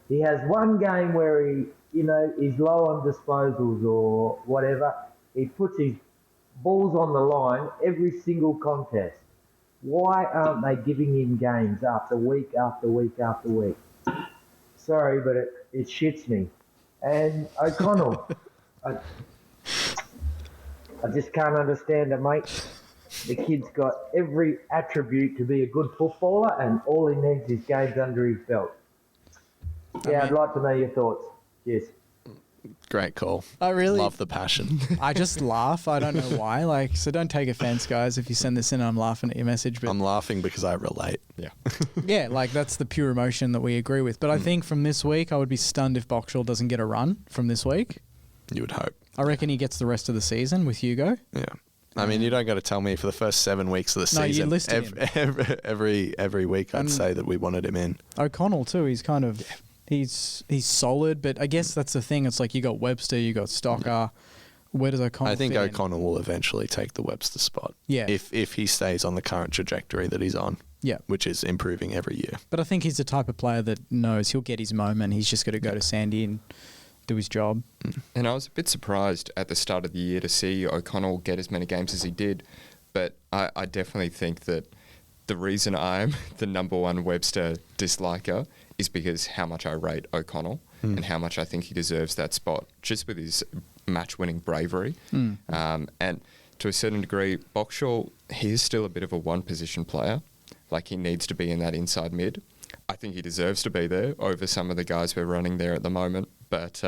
He has one game where he, is low on disposals or whatever. He puts his balls on the line every single contest. Why aren't they giving him games after week after week after week? Sorry, but it shits me. And O'Connell, I just can't understand it, mate. The kid's got every attribute to be a good footballer, and all he needs is games under his belt. Yeah, I'd like to know your thoughts. Cheers. Great call. I really love the passion. I just laugh. I don't know why. So don't take offense, guys, if you send this in and I'm laughing at your message. But I'm laughing because I relate. Yeah. Yeah, that's the pure emotion that we agree with. But I think from this week, I would be stunned if Boxall doesn't get a run from this week. You would hope. I reckon he gets the rest of the season with Hugo. Yeah. I mean, you don't got to tell me for the first 7 weeks of the season. You listed him. Every week I'd say that we wanted him in. O'Connell too. He's kind of... He's solid, but I guess that's the thing. It's like you got Webster, you got Stocker. Where does O'Connell I think fit O'Connell will eventually take the Webster spot. Yeah. If he stays on the current trajectory that he's on. Yeah. Which is improving every year. But I think he's the type of player that knows he'll get his moment. He's just got to go to Sandy and do his job. And I was a bit surprised at the start of the year to see O'Connell get as many games as he did. But I definitely think that the reason I'm the number one Webster disliker is because how much I rate O'Connell and how much I think he deserves that spot, just with his match-winning bravery. And to a certain degree, Boxall, he is still a bit of a one-position player. Like, he needs to be in that inside mid. I think he deserves to be there over some of the guys we're running there at the moment, but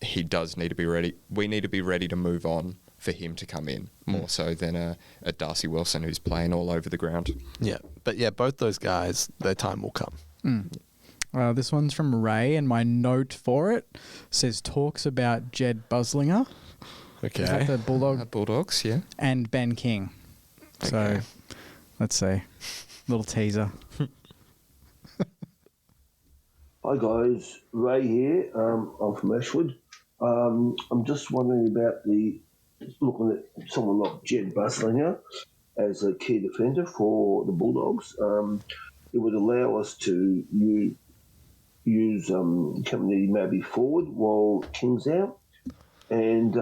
he does need to be ready. We need to be ready to move on for him to come in, more so than a Darcy Wilson who's playing all over the ground. Yeah, but both those guys, their time will come. This one's from Ray, and my note for it says talks about Jed Buslinger. Okay. Is that the Bulldogs, yeah. And Ben King. Okay. So, let's see. Little teaser. Hi guys, Ray here. I'm from Ashwood. I'm just wondering about looking at someone like Jed Buslinger as a key defender for the Bulldogs. It would allow us to use company maybe forward while King's out. And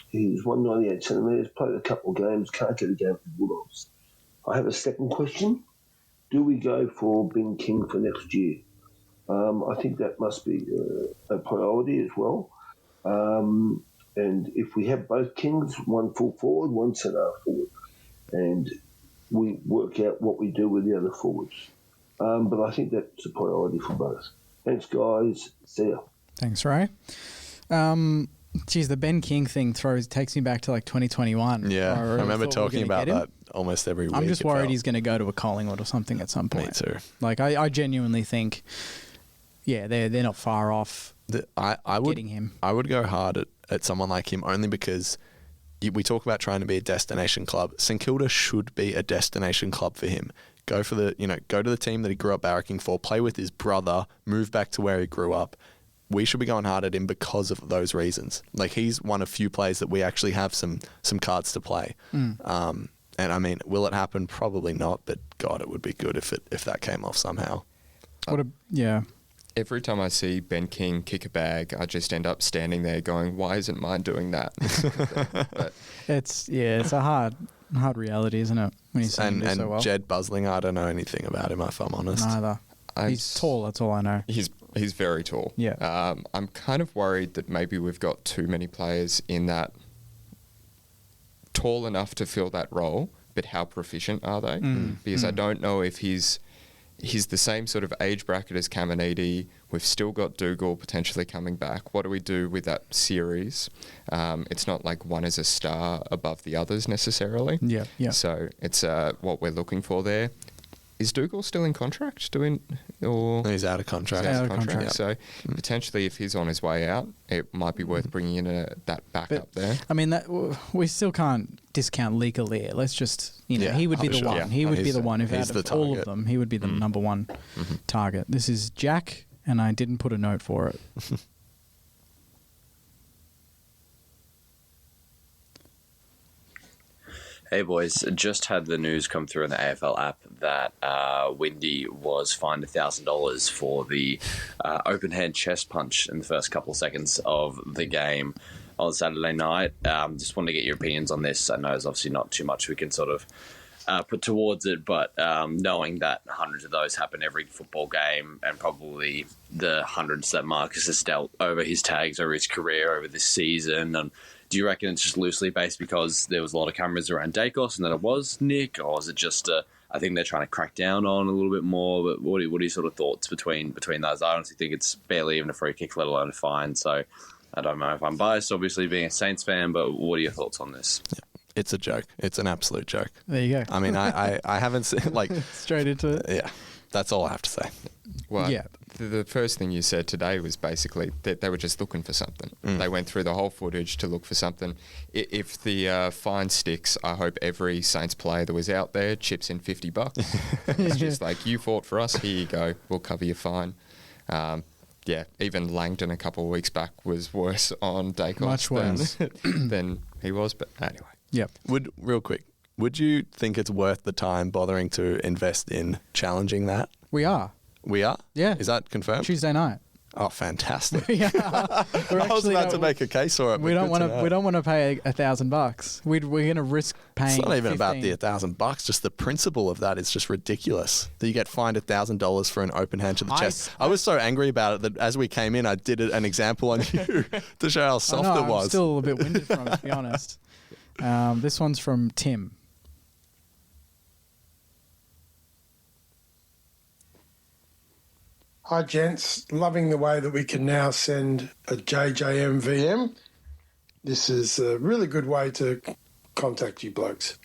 he's 198 centimetres, played a couple of games, can't get a game for the Bulldogs. I have a second question. Do we go for Ben King for next year? I think that must be a priority as well. And if we have both Kings, one full forward, one centre forward, and we work out what we do with the other forwards. But I think that's a priority for both. Thanks, guys. See ya. Thanks, Ray. The Ben King thing takes me back to like 2021. Yeah, I remember talking about that almost every week. I'm just worried he's going to go to a Collingwood or something at some point. Me too. Like, I genuinely think, they're not far off getting him. I would go hard at someone like him only because we talk about trying to be a destination club. St Kilda should be a destination club for him. Go to the team that he grew up barracking for, play with his brother, move back to where he grew up. We should be going hard at him because of those reasons. Like, he's one of few players that we actually have some cards to play. And I mean, will it happen? Probably not. But God, it would be good if that came off somehow. Yeah. Every time I see Ben King kick a bag, I just end up standing there going, "Why isn't mine doing that?" But It's a hard reality, isn't it? When you see him do so well. Jed Busling, I don't know anything about him, if I'm honest. Neither. He's tall. That's all I know. He's very tall. Yeah. I'm kind of worried that maybe we've got too many players in that tall enough to fill that role, but how proficient are they? Because I don't know if he's the same sort of age bracket as Caminiti. We've still got Dougal potentially coming back. What do we do with that series? It's not like one is a star above the others necessarily. Yeah. So it's what we're looking for there. Is Dougal still in contract? Or He's out of contract. Out of contract. Yeah. So potentially, if he's on his way out, it might be worth bringing in that backup there. I mean, that we still can't discount Lecalier. Let's just, he would be the one. Yeah. He would be the one. If he's out the of all target. of them, he would be the number one target. This is Jack, and I didn't put a note for it. Hey boys, just had the news come through in the AFL app that Windy was fined $1,000 for the open hand chest punch in the first couple of seconds of the game on Saturday night. Just wanted to get your opinions on this. I know there's obviously not too much we can sort of put towards it, but knowing that hundreds of those happen every football game, and probably the hundreds that Marcus has dealt over his tags over his career over this season, and do you reckon it's just loosely based because there was a lot of cameras around Dacos and that it was Nick, or is it just I think they're trying to crack down on a little bit more? But what are your sort of thoughts between those? I honestly think it's barely even a free kick, let alone a fine. So I don't know if I'm biased, obviously being a Saints fan, but what are your thoughts on this? Yeah. It's a joke. It's an absolute joke. There you go. I mean, I haven't seen, straight into it. Yeah, that's all I have to say. Well, yeah. The first thing you said today was basically that they were just looking for something. They went through the whole footage to look for something. If the fine sticks, I hope every Saints player that was out there chips in $50. It's just like, you fought for us, here you go, we'll cover your fine. Even Langdon a couple of weeks back was worse on Dacos Much worse than he was, but anyway. Yep. Would you think it's worth the time bothering to invest in challenging that? We are. We are? Yeah. Is that confirmed? Tuesday night. Oh, fantastic! Yeah. I was about to make a case for it. We don't want to. We don't want to pay $1,000. We're going to risk paying. It's not even about the $15. $1,000. Just the principle of that is just ridiculous. That you get fined $1,000 for an open hand to the chest. I was so angry about it that as we came in, I did an example on you to show how soft it was. I'm still a little bit winded from it, to be honest. This one's from Tim. Hi gents, loving the way that we can now send a JJM VM. This is a really good way to contact you blokes.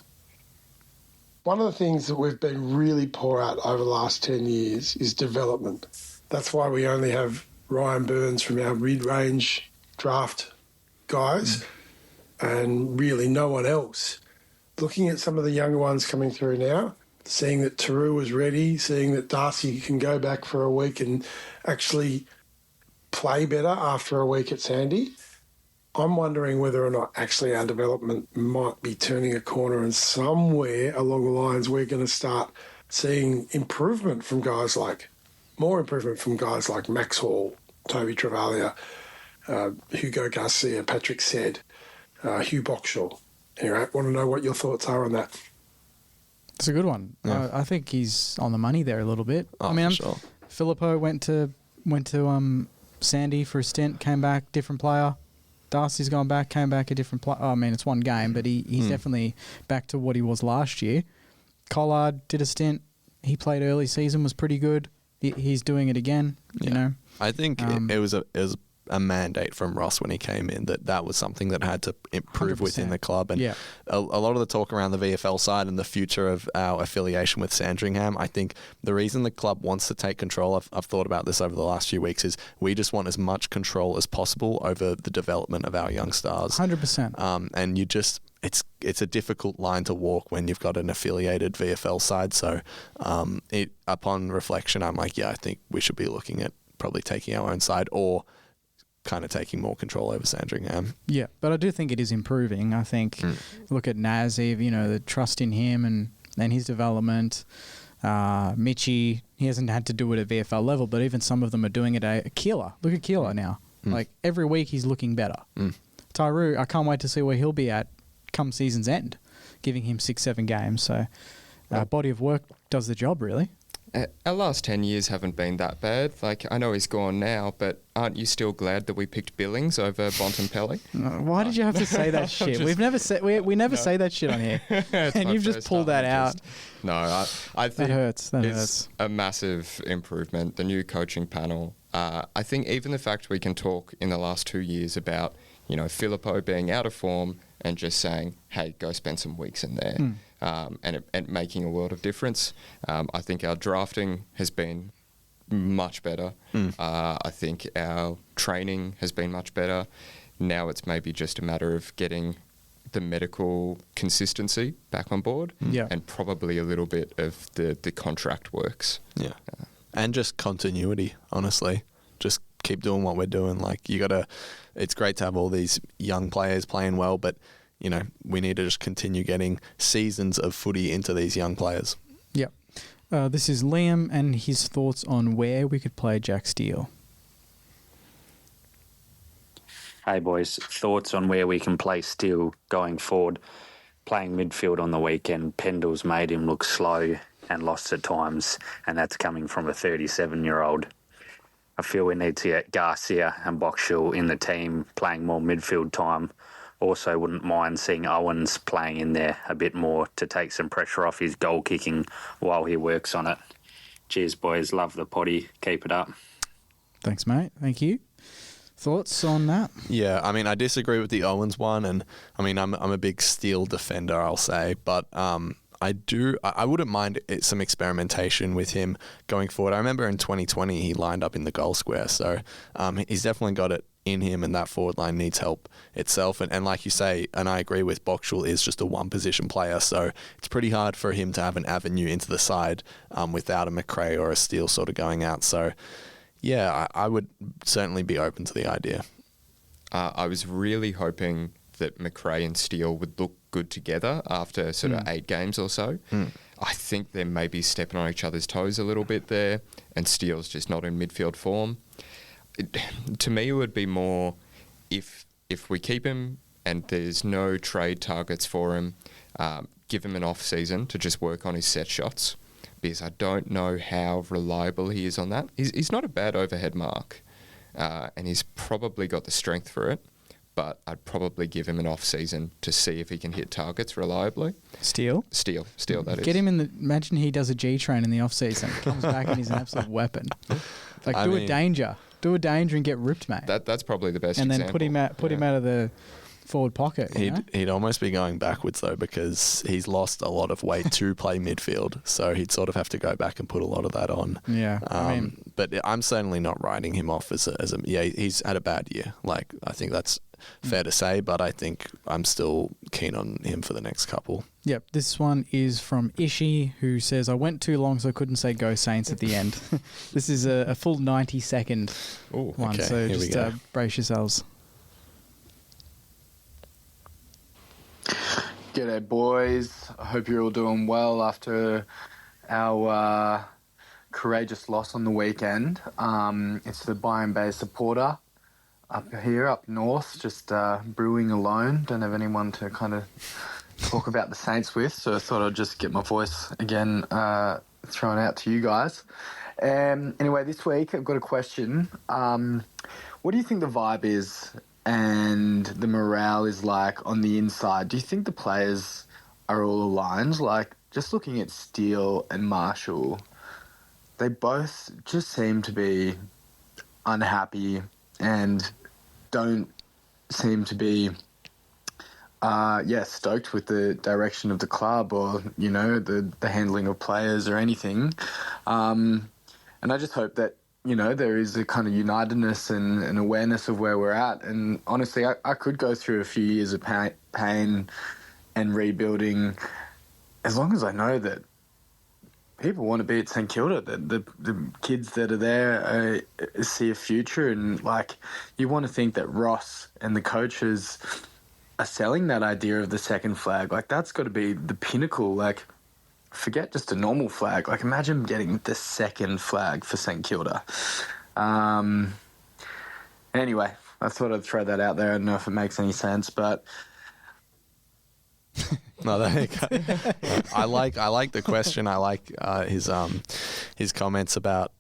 One of the things that we've been really poor at over the last 10 years is development. That's why we only have Ryan Burns from our mid-range draft guys and really no one else. Looking at some of the younger ones coming through now, seeing that Tauru was ready, seeing that Darcy can go back for a week and actually play better after a week at Sandy, I'm wondering whether or not actually our development might be turning a corner, and somewhere along the lines we're going to start seeing improvement from guys like Max Hall, Toby Travalia, Hugo Garcia, Patrick Said, Hugh Boxall. Anyway, I want to know what your thoughts are on that. It's a good one. Yeah. I think he's on the money there a little bit. Oh, I mean, for sure. Filippo went to Sandy for a stint, came back, different player. Darcy's gone back, came back a different player. I mean, it's one game, but he's definitely back to what he was last year. Collard did a stint. He played early season, was pretty good. He's doing it again. You know. I think it was a mandate from Ross when he came in that was something that had to improve 100%. within the club. And a lot of the talk around the VFL side and the future of our affiliation with Sandringham, I think the reason the club wants to take control, I've thought about this over the last few weeks, is we just want as much control as possible over the development of our young stars. 100%. And you just... It's a difficult line to walk when you've got an affiliated VFL side. So upon reflection, I'm like, I think we should be looking at probably taking our own side or kind of taking more control over Sandringham. Yeah, but I do think it is improving. I think, look at Nazib, the trust in him and his development. Mitchie, he hasn't had to do it at VFL level, but even some of them are doing it at Keeler. Look at Keeler now. Like, every week he's looking better. Tauru, I can't wait to see where he'll be at come season's end, giving him 6-7 games. So, body of work does the job, really. Our last 10 years haven't been that bad. Like, I know he's gone now, but aren't you still glad that we picked Billings over Bontempelli? Why did you have to say that shit? We've never said we never say that shit on here, and you've just pulled that out. No, I think that hurts. That hurts. A massive improvement. The new coaching panel. I think even the fact we can talk in the last 2 years about Filippo being out of form and just saying, hey, go spend some weeks in there. And making a world of difference. I think our drafting has been much better. I think our training has been much better. Now it's maybe just a matter of getting the medical consistency back on board and probably a little bit of the contract works. Yeah. And just continuity, honestly. Just keep doing what we're doing. Like, it's great to have all these young players playing well, but we need to just continue getting seasons of footy into these young players. Yep. This is Liam and his thoughts on where we could play Jack Steele. Hey, boys. Thoughts on where we can play Steele going forward. Playing midfield on the weekend, Pendle's made him look slow and lost at times, and that's coming from a 37-year-old. I feel we need to get Garcia and Boxall in the team playing more midfield time. Also wouldn't mind seeing Owens playing in there a bit more to take some pressure off his goal kicking while he works on it. Cheers, boys. Love the potty. Keep it up. Thanks, mate. Thank you. Thoughts on that? Yeah, I mean, I disagree with the Owens one, and I mean, I'm a big Steele defender, I'll say, but I wouldn't mind some experimentation with him going forward. I remember in 2020 he lined up in the goal square, so he's definitely got it in him, and that forward line needs help itself. And like you say, and I agree with, Boxall is just a one-position player, so it's pretty hard for him to have an avenue into the side without a McRae or a Steele sort of going out. So, yeah, I would certainly be open to the idea. I was really hoping that McRae and Steele would look good together after sort of 8 games or so. I think they're maybe stepping on each other's toes a little bit there, and Steele's just not in midfield form. To me, it would be more if we keep him and there's no trade targets for him, give him an off-season to just work on his set shots, because I don't know how reliable he is on that. He's not a bad overhead mark, and he's probably got the strength for it, but I'd probably give him an off-season to see if he can hit targets reliably. Steele, that is. Get him in the... Imagine he does a G-train in the off-season, comes back and he's an absolute weapon. Like, do a danger and get ripped, mate. That's probably the best and example. And then put him out of the forward pocket. He'd almost be going backwards, though, because he's lost a lot of weight to play midfield, so he'd sort of have to go back and put a lot of that on. Yeah, but I'm certainly not writing him off as a he's had a bad year. Like, I think that's fair to say, but I think I'm still keen on him for the next couple. Yep, this one is from Ishi, who says, I went too long so I couldn't say Go Saints at the end. This is a full 90-second one, okay, so just brace yourselves. G'day, boys. I hope you're all doing well after our courageous loss on the weekend. It's the Byron Bay supporter up here, up north, just brewing alone. Don't have anyone to kind of talk about the Saints with, so I thought I'd just get my voice again thrown out to you guys. Anyway, this week I've got a question. What do you think the vibe is and the morale is like on the inside? Do you think the players are all aligned? Like, just looking at Steele and Marshall, they both just seem to be unhappy and don't seem to be stoked with the direction of the club or, you know, the handling of players or anything. And I just hope that, you know, there is a kind of unitedness and an awareness of where we're at. And honestly, I could go through a few years of pain and rebuilding as long as I know that people want to be at St Kilda. The kids that are there see a future, and like you want to think that Ross and the coaches are selling that idea of the second flag. Like that's got to be the pinnacle. Like forget just a normal flag. Like imagine getting the second flag for St Kilda. Anyway, I thought I'd throw that out there. I don't know if it makes any sense, but. No, I like the question. I like his comments about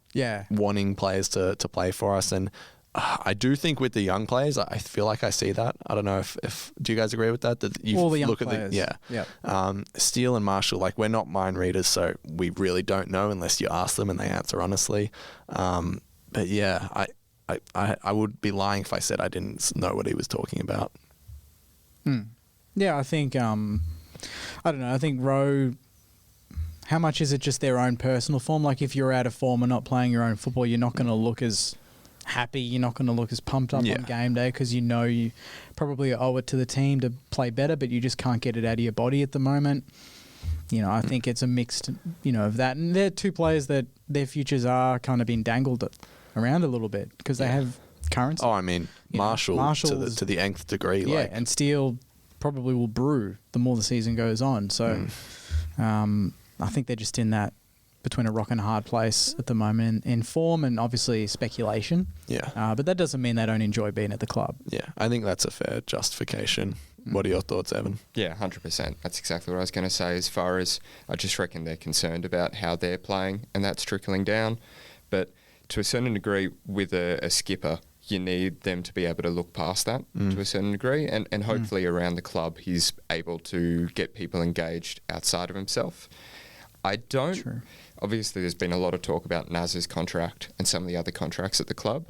wanting players to play for us, and I do think with the young players, I feel like I see that. I don't know if do you guys agree with that? That you all the young look players. at Steele and Marshall. Like we're not mind readers, so we really don't know unless you ask them and they answer honestly. But yeah, I would be lying if I said I didn't know what he was talking about. Yeah, I think, I don't know, I think Rowe, how much is it just their own personal form? Like if you're out of form and not playing your own football, you're not going to look as happy, you're not going to look as pumped up on game day because you know you probably owe it to the team to play better, but you just can't get it out of your body at the moment. You know, I think it's a mixed, of that. And they're two players that their futures are kind of being dangled around a little bit because they have currency. Oh, I mean, Marshall to the nth degree. Yeah, and Steele probably will brew the more the season goes on. So I think they're just in that between a rock and a hard place at the moment in form and obviously speculation. Yeah. But that doesn't mean they don't enjoy being at the club. Yeah, I think that's a fair justification. What are your thoughts, Evan? Yeah, 100%. That's exactly what I was going to say as far as I just reckon they're concerned about how they're playing and that's trickling down. But to a certain degree with a skipper, you need them to be able to look past that to a certain degree. And hopefully around the club, he's able to get people engaged outside of himself. Obviously, there's been a lot of talk about Naz's contract and some of the other contracts at the club.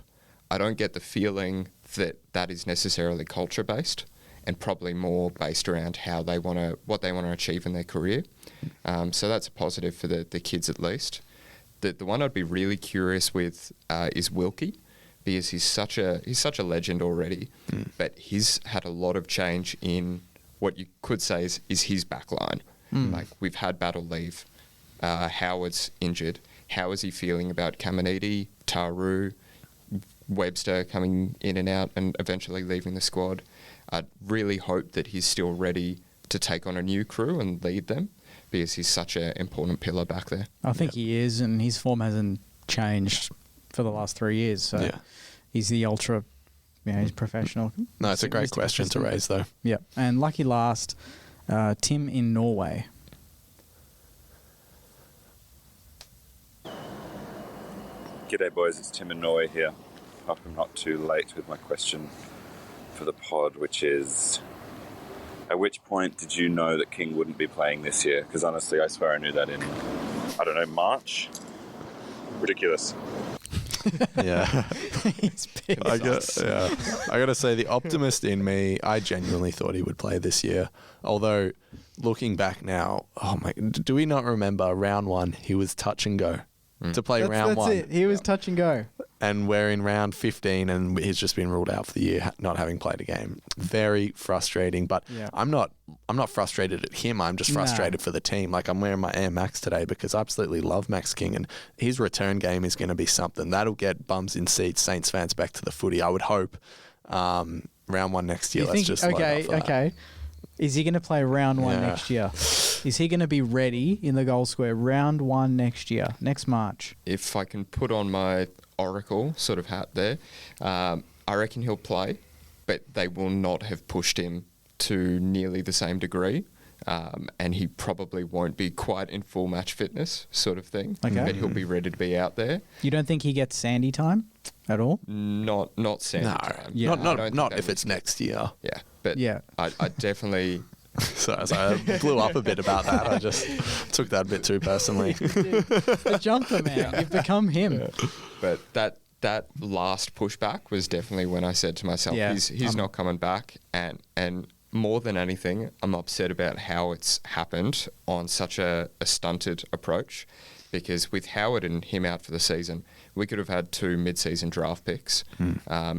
I don't get the feeling that that is necessarily culture-based and probably more based around what they want to achieve in their career. So that's a positive for the kids at least. The one I'd be really curious with is Wilkie, because he's such a legend already, but he's had a lot of change in what you could say is his back line. Like we've had Battle leave, Howard's injured. How is he feeling about Caminiti, Tauru, Webster coming in and out and eventually leaving the squad? I really hope that he's still ready to take on a new crew and lead them, because he's such an important pillar back there. I think he is, and his form hasn't changed for the last 3 years. So he's the ultra, he's professional. No, it's a great question to raise, though. Yeah, and lucky last, Tim in Norway. G'day boys, it's Tim in Norway here. Hope I'm not too late with my question for the pod, which is, at which point did you know that King wouldn't be playing this year? Because honestly, I swear I knew that in, March. Ridiculous. Yeah. I got to say, the optimist in me, I genuinely thought he would play this year. Although, looking back now, do we not remember round one, he was touch and go to play round one. That's it. He was touch and go. And we're in round 15 and he's just been ruled out for the year, not having played a game. Very frustrating, but I'm not frustrated at him. I'm just frustrated for the team. Like, I'm wearing my Air Max today because I absolutely love Max King, and his return game is going to be something. That'll get bums in seats, Saints fans back to the footy, I would hope. Round one next year. Okay. Is he going to play round one next year? Is he going to be ready in the goal square round one next year, next March? If I can put on my Oracle sort of hat there, I reckon he'll play, but they will not have pushed him to nearly the same degree, and he probably won't be quite in full match fitness sort of thing, but he'll be ready to be out there. You don't think he gets Sandy time at all? Not Sandy time. Yeah. Not if it's next year. Yeah, but I definitely... Sorry, I blew up a bit about that. I just took that a bit too personally. The jumper, man. You've become him. Yeah. But that last pushback was definitely when I said to myself, he's not coming back. And more than anything, I'm upset about how it's happened on such a stunted approach. Because with Howard and him out for the season, we could have had 2 mid-season draft picks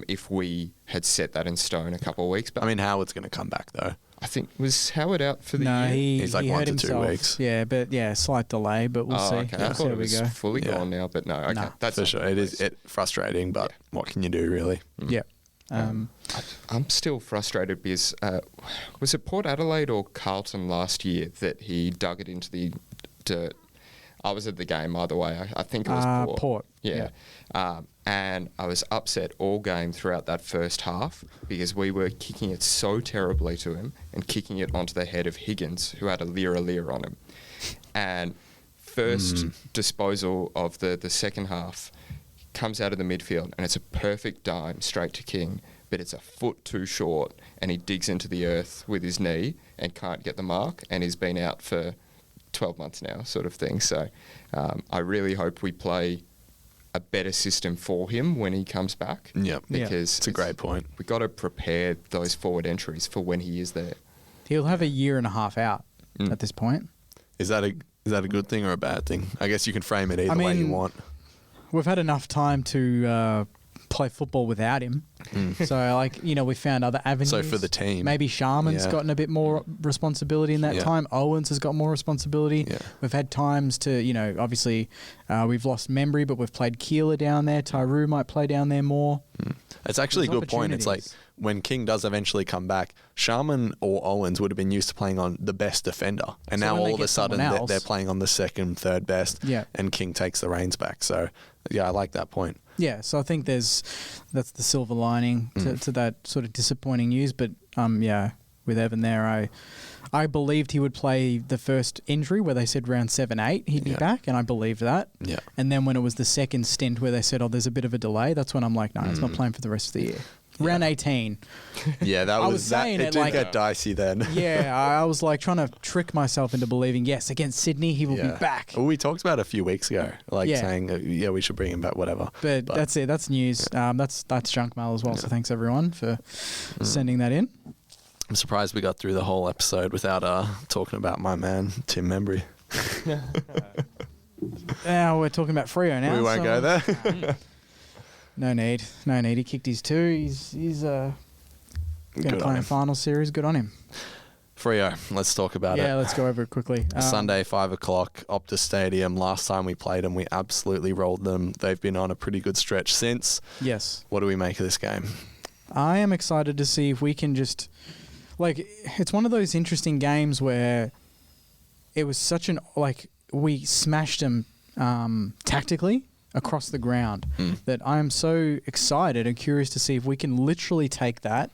if we had set that in stone a couple of weeks back. I mean, Howard's going to come back, though. I think, was Howard out for the year? He's like he 1 hurt to 2 himself. weeks. Yeah, but slight delay, but we'll see. Okay. I We'll see thought how it we was go. fully gone now, but no. Okay, Nah. that's For not sure. the It least. is frustrating, but what can you do, really? Yeah. I'm still frustrated because was it Port Adelaide or Carlton last year that he dug it into the dirt? I was at the game either way. I think it was Port. Yeah. And I was upset all game throughout that first half because we were kicking it so terribly to him and kicking it onto the head of Higgins, who had a leer on him. And first disposal of the second half comes out of the midfield and it's a perfect dime straight to King, but it's a foot too short and he digs into the earth with his knee and can't get the mark, and he's been out for 12 months now, sort of thing. So I really hope we play a better system for him when he comes back. Yep. Because it's a great point. We've got to prepare those forward entries for when he is there. He'll have 1.5 years out at this point. Is that a good thing or a bad thing? I guess you can frame it either way you want. We've had enough time to play football without him. So, we found other avenues. So for the team. Maybe Sharman's gotten a bit more responsibility in that time. Owens has got more responsibility. Yeah. We've had times to, obviously we've lost Membry, but we've played Keeler down there. Tauru might play down there more. It's actually a good point. It's like when King does eventually come back, Sharman or Owens would have been used to playing on the best defender. And now all of a sudden they're playing on the second, third best. Yeah. And King takes the reins back. So, I like that point. Yeah, so I think that's the silver lining to that sort of disappointing news. But with Evan there, I believed he would play the first injury where they said round 7-8 he'd be back, and I believed that. Yeah. And then when it was the second stint where they said, there's a bit of a delay, that's when I'm like, no, he's not playing for the rest of the year. Round 18. Yeah, it did get dicey then. Yeah, I was like trying to trick myself into believing, yes, against Sydney, he will be back. Well, we talked about it a few weeks ago, saying, we should bring him back, whatever. But that's it. That's news. That's junk mail as well. So thanks everyone for sending that in. I'm surprised we got through the whole episode without talking about my man, Tim Membry. Now we're talking about Freo now. We won't go there. No need. He kicked his 2. He's going to play in final series. Good on him. Freo, let's talk about it. Yeah, let's go over it quickly. Sunday, 5 o'clock, Optus Stadium. Last time we played them, we absolutely rolled them. They've been on a pretty good stretch since. Yes. What do we make of this game? I am excited to see if we can just... it's one of those interesting games where it was such an... we smashed them tactically across the ground that I am so excited and curious to see if we can literally take that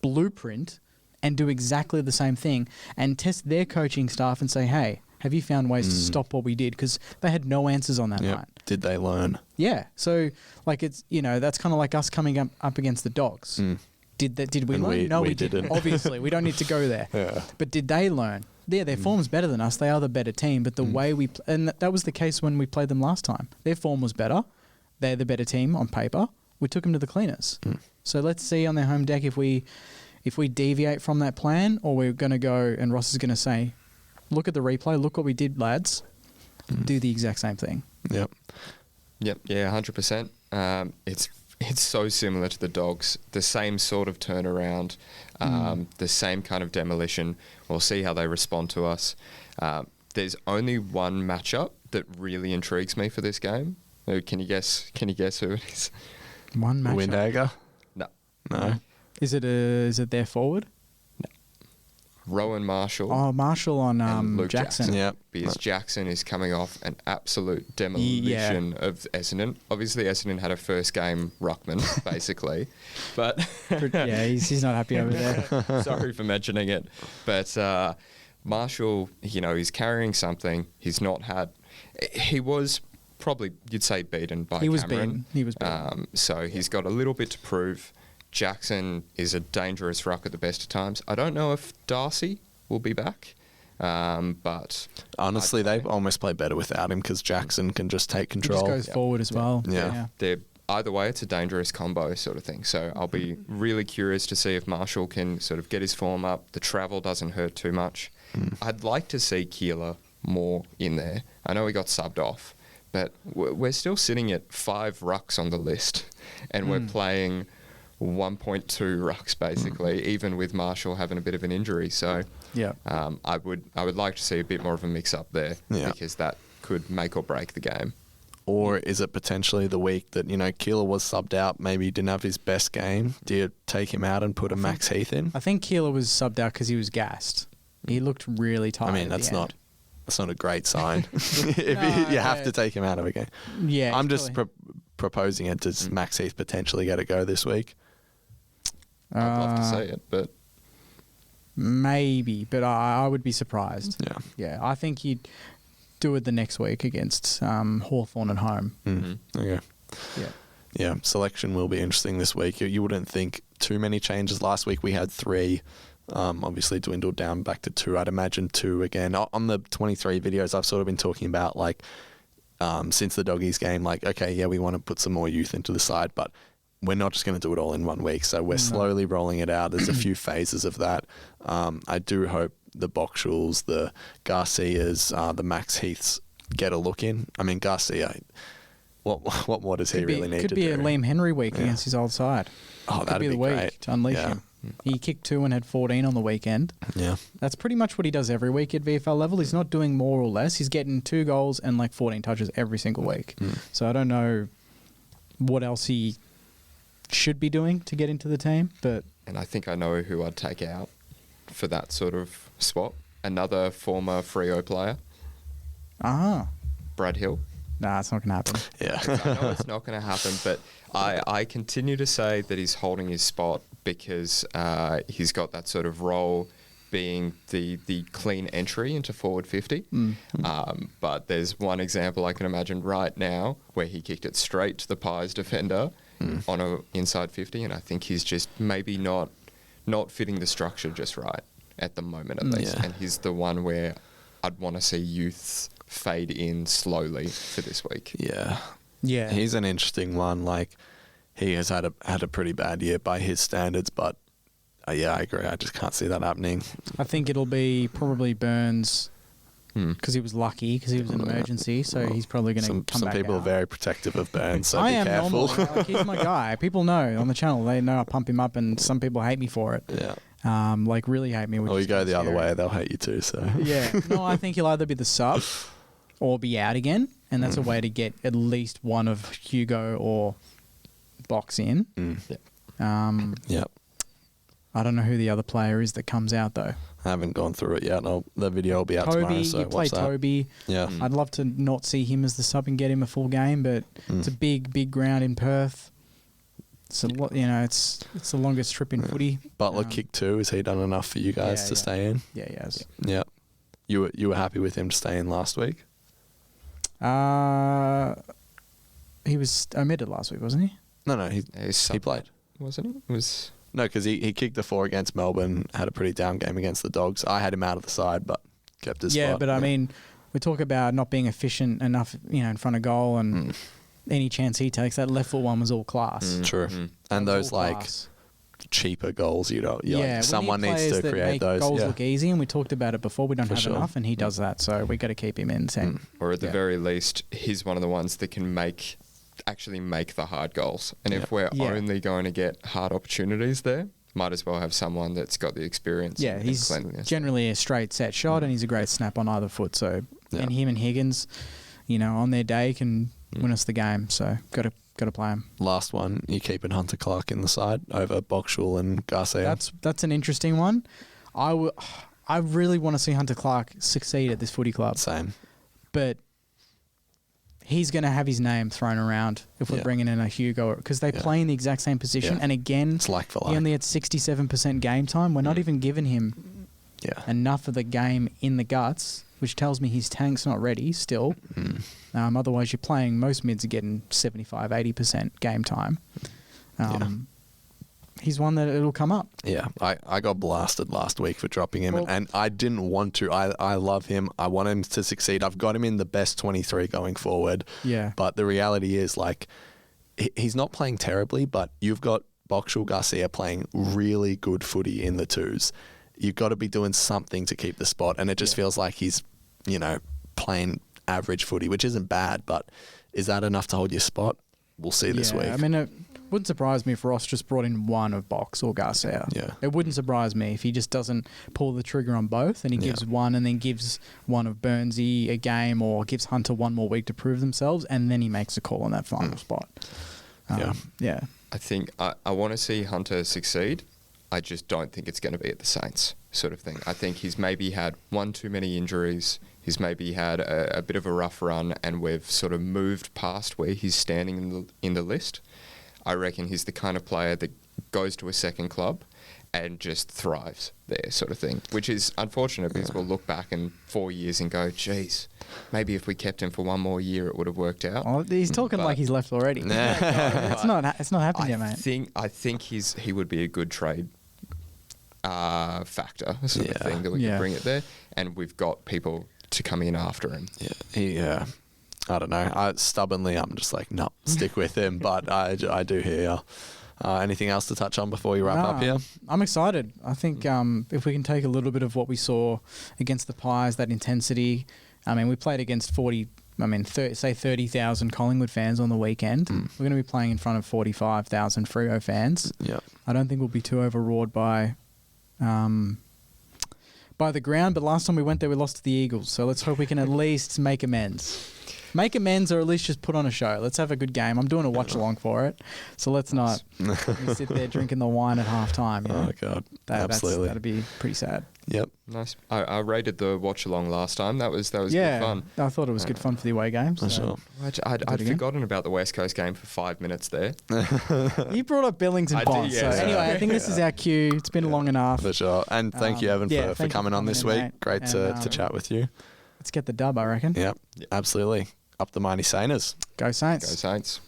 blueprint and do exactly the same thing and test their coaching staff and say, hey, have you found ways to stop what we did? Because they had no answers on that night. Did they learn? Yeah. So, it's, that's kind of like us coming up against the Dogs. Did we learn? No, we didn't. Obviously, we don't need to go there. Yeah. But did they learn? Yeah, their form's better than us. They are the better team. But the way we... and that was the case when we played them last time. Their form was better. They're the better team on paper. We took them to the cleaners. So let's see on their home deck if we deviate from that plan, or we're going to go and Ross is going to say, look at the replay, look what we did, lads. Do the exact same thing. Yep. Yeah, 100%. It's so similar to the Dogs. The same sort of turnaround, the same kind of demolition. We'll see how they respond to us. There's only one matchup that really intrigues me for this game. Can you guess who it is? One matchup? Windhager? No. Is it their forward? No. Rowan Marshall. Oh, Marshall on Luke Jackson. Yeah. Because Jackson is coming off an absolute demolition of Essendon. Obviously, Essendon had a first game ruckman, basically. But yeah, he's not happy over there. Sorry for mentioning it. But Marshall, he's carrying something. He's not had... He was probably, you'd say, beaten by Cameron. He was beaten. So he's got a little bit to prove. Jackson is a dangerous ruck at the best of times. I don't know if Darcy will be back, but... Honestly, they almost play better without him because Jackson can just take control. He just goes forward as well. Yeah. Either way, it's a dangerous combo sort of thing. So I'll be really curious to see if Marshall can sort of get his form up. The travel doesn't hurt too much. I'd like to see Keeler more in there. I know he got subbed off, but we're still sitting at 5 rucks on the list, and we're playing 1.2 rucks basically, even with Marshall having a bit of an injury. So yeah, I would like to see a bit more of a mix up there because that could make or break the game. Or is it potentially the week that, Keeler was subbed out, maybe he didn't have his best game? Do you take him out and put a Max Heath in? I think Keeler was subbed out because he was gassed. He looked really tired. I mean, that's not a great sign. If you have to take him out of a game. Yeah. I'm just proposing it. Does Max Heath potentially get a go this week? I'd love to see it, but... Maybe, but I would be surprised. Yeah. Yeah, I think he'd do it the next week against Hawthorn at home. Mm-hmm. Okay. Yeah. Yeah, selection will be interesting this week. You wouldn't think too many changes. Last week we had 3, obviously dwindled down back to 2. I'd imagine 2 again. On the 23 videos, I've sort of been talking about, like, since the Doggies game, like, okay, yeah, we want to put some more youth into the side, but we're not just going to do it all in 1 week. So we're slowly rolling it out. There's a few phases of that. I do hope the Boxshuls, the Garcias, the Max Heaths get a look in. I mean, Garcia, what more does he really need to do? Could be a Liam Henry week against his old side. Oh, that'd be the week great to unleash him. He kicked 2 and had 14 on the weekend. Yeah. That's pretty much what he does every week at VFL level. He's not doing more or less. He's getting 2 goals and like 14 touches every single week. So I don't know what else he should be doing to get into the team, but... And I think I know who I'd take out for that sort of swap. Another former Freo player. Brad Hill. Nah, it's not going to happen. Yeah. I know it's not going to happen, but I continue to say that he's holding his spot because he's got that sort of role being the clean entry into forward 50. But there's one example I can imagine right now where he kicked it straight to the Pies defender on a inside 50, and I think he's just maybe not fitting the structure just right at the moment at least. And he's the one where I'd want to see youth fade in slowly for this week. Yeah. Yeah. He's an interesting one. Like, he has had a pretty bad year by his standards, but yeah, I agree. I just can't see that happening. I think it'll be probably Burns because he was lucky because he was an emergency, so he's probably going to come back. Some people out. are very protective of Burns, so I be am careful. normally. Like, he's my guy. People know on the channel. They know I pump him up, and some people hate me for it. Yeah. Like really hate me. Or you go the other way, they'll hate you too. So yeah. No, I think he'll either be the sub or be out again, and that's a way to get at least one of Hugo or Box in. Yep. I don't know who the other player is that comes out though. I haven't gone through it yet. The video will be out tomorrow. So you play Toby. Yeah. I'd love to not see him as the sub and get him a full game, but it's a big ground in Perth. So it's the longest trip in footy. Butler kicked 2. Has he done enough for you guys to stay in? Yeah, he has. Yeah. You were happy with him to stay in last week? He was omitted last week, wasn't he? No, he played. Wasn't he? It was... No, because he kicked the 4 against Melbourne, had a pretty down game against the Dogs. I had him out of the side, but kept his spot. Yeah, but I mean, we talk about not being efficient enough, in front of goal, and any chance he takes, that left foot one was all class. True. And those cheaper goals, someone needs to create those. Goals look easy, and we talked about it before. We don't have enough, and he does that, so we got to keep him in the team. Or at the very least, he's one of the ones that can actually make the hard goals. And if we're only going to get hard opportunities there, might as well have someone that's got the experience. Yeah, he's generally a straight set shot, and he's a great snap on either foot. So, and him and Higgins, on their day can win us the game. So, got to play him. Last one, you keeping Hunter Clark in the side over Boxshall and Garcia. That's an interesting one. I really want to see Hunter Clark succeed at this footy club. Same, but he's going to have his name thrown around if we're bringing in a Hugo because they play in the exact same position. And again, it's like for like. He only had 67% game time. We're not even giving him enough of the game in the guts, which tells me his tank's not ready still. Otherwise, you're playing, most mids are getting 75, 80% game time. He's one that it'll come up. Yeah, I got blasted last week for dropping him, and I didn't want to. I love him. I want him to succeed. I've got him in the best 23 going forward. Yeah. But the reality is, he's not playing terribly, but you've got Boxshall Garcia playing really good footy in the 2s. You've got to be doing something to keep the spot, and it just feels like he's, playing average footy, which isn't bad, but is that enough to hold your spot? We'll see this week. I mean, Wouldn't surprise me if Ross just brought in one of Box or Garcia. Yeah. It wouldn't surprise me if he just doesn't pull the trigger on both and he gives one and then gives one of Burnsy a game or gives Hunter one more week to prove themselves and then he makes a call on that final spot. Yeah. I think I want to see Hunter succeed. I just don't think it's going to be at the Saints sort of thing. I think he's maybe had one too many injuries. He's maybe had a bit of a rough run and we've sort of moved past where he's standing in the list. I reckon he's the kind of player that goes to a second club and just thrives there sort of thing, which is unfortunate because we'll look back in 4 years and go, geez, maybe if we kept him for one more year, it would have worked out. Oh, he's talking like he's left already. It's not happened yet, mate. I think he would be a good trade factor sort of thing that we can bring it there, and we've got people to come in after him. Yeah, I don't know. Stubbornly, I'm just like, no, stick with him. But I do hear you. Anything else to touch on before you wrap up here? I'm excited. I think if we can take a little bit of what we saw against the Pies, that intensity. I mean, we played against 30,000 Collingwood fans on the weekend. We're going to be playing in front of 45,000 Freo fans. Yeah. I don't think we'll be too overawed by the ground, but last time we went there, we lost to the Eagles. So let's hope we can at least make amends. Make amends or at least just put on a show. Let's have a good game. I'm doing a watch-along for it. So let's not sit there drinking the wine at halftime. You know? Oh, God. Absolutely. That'd be pretty sad. Yep. Nice. I rated the watch-along last time. That was good fun. I thought it was good fun for the away games. For sure. I'd forgotten about the West Coast game for 5 minutes there. You brought up Billings and Bonds. So anyway, I think this is our cue. It's been long enough. For sure. And thank you, Evan, for coming on this week. Mate. Great to chat with you. Let's get the dub, I reckon. Yep. Absolutely. Up the mighty Sainers. Go Saints. Go Saints.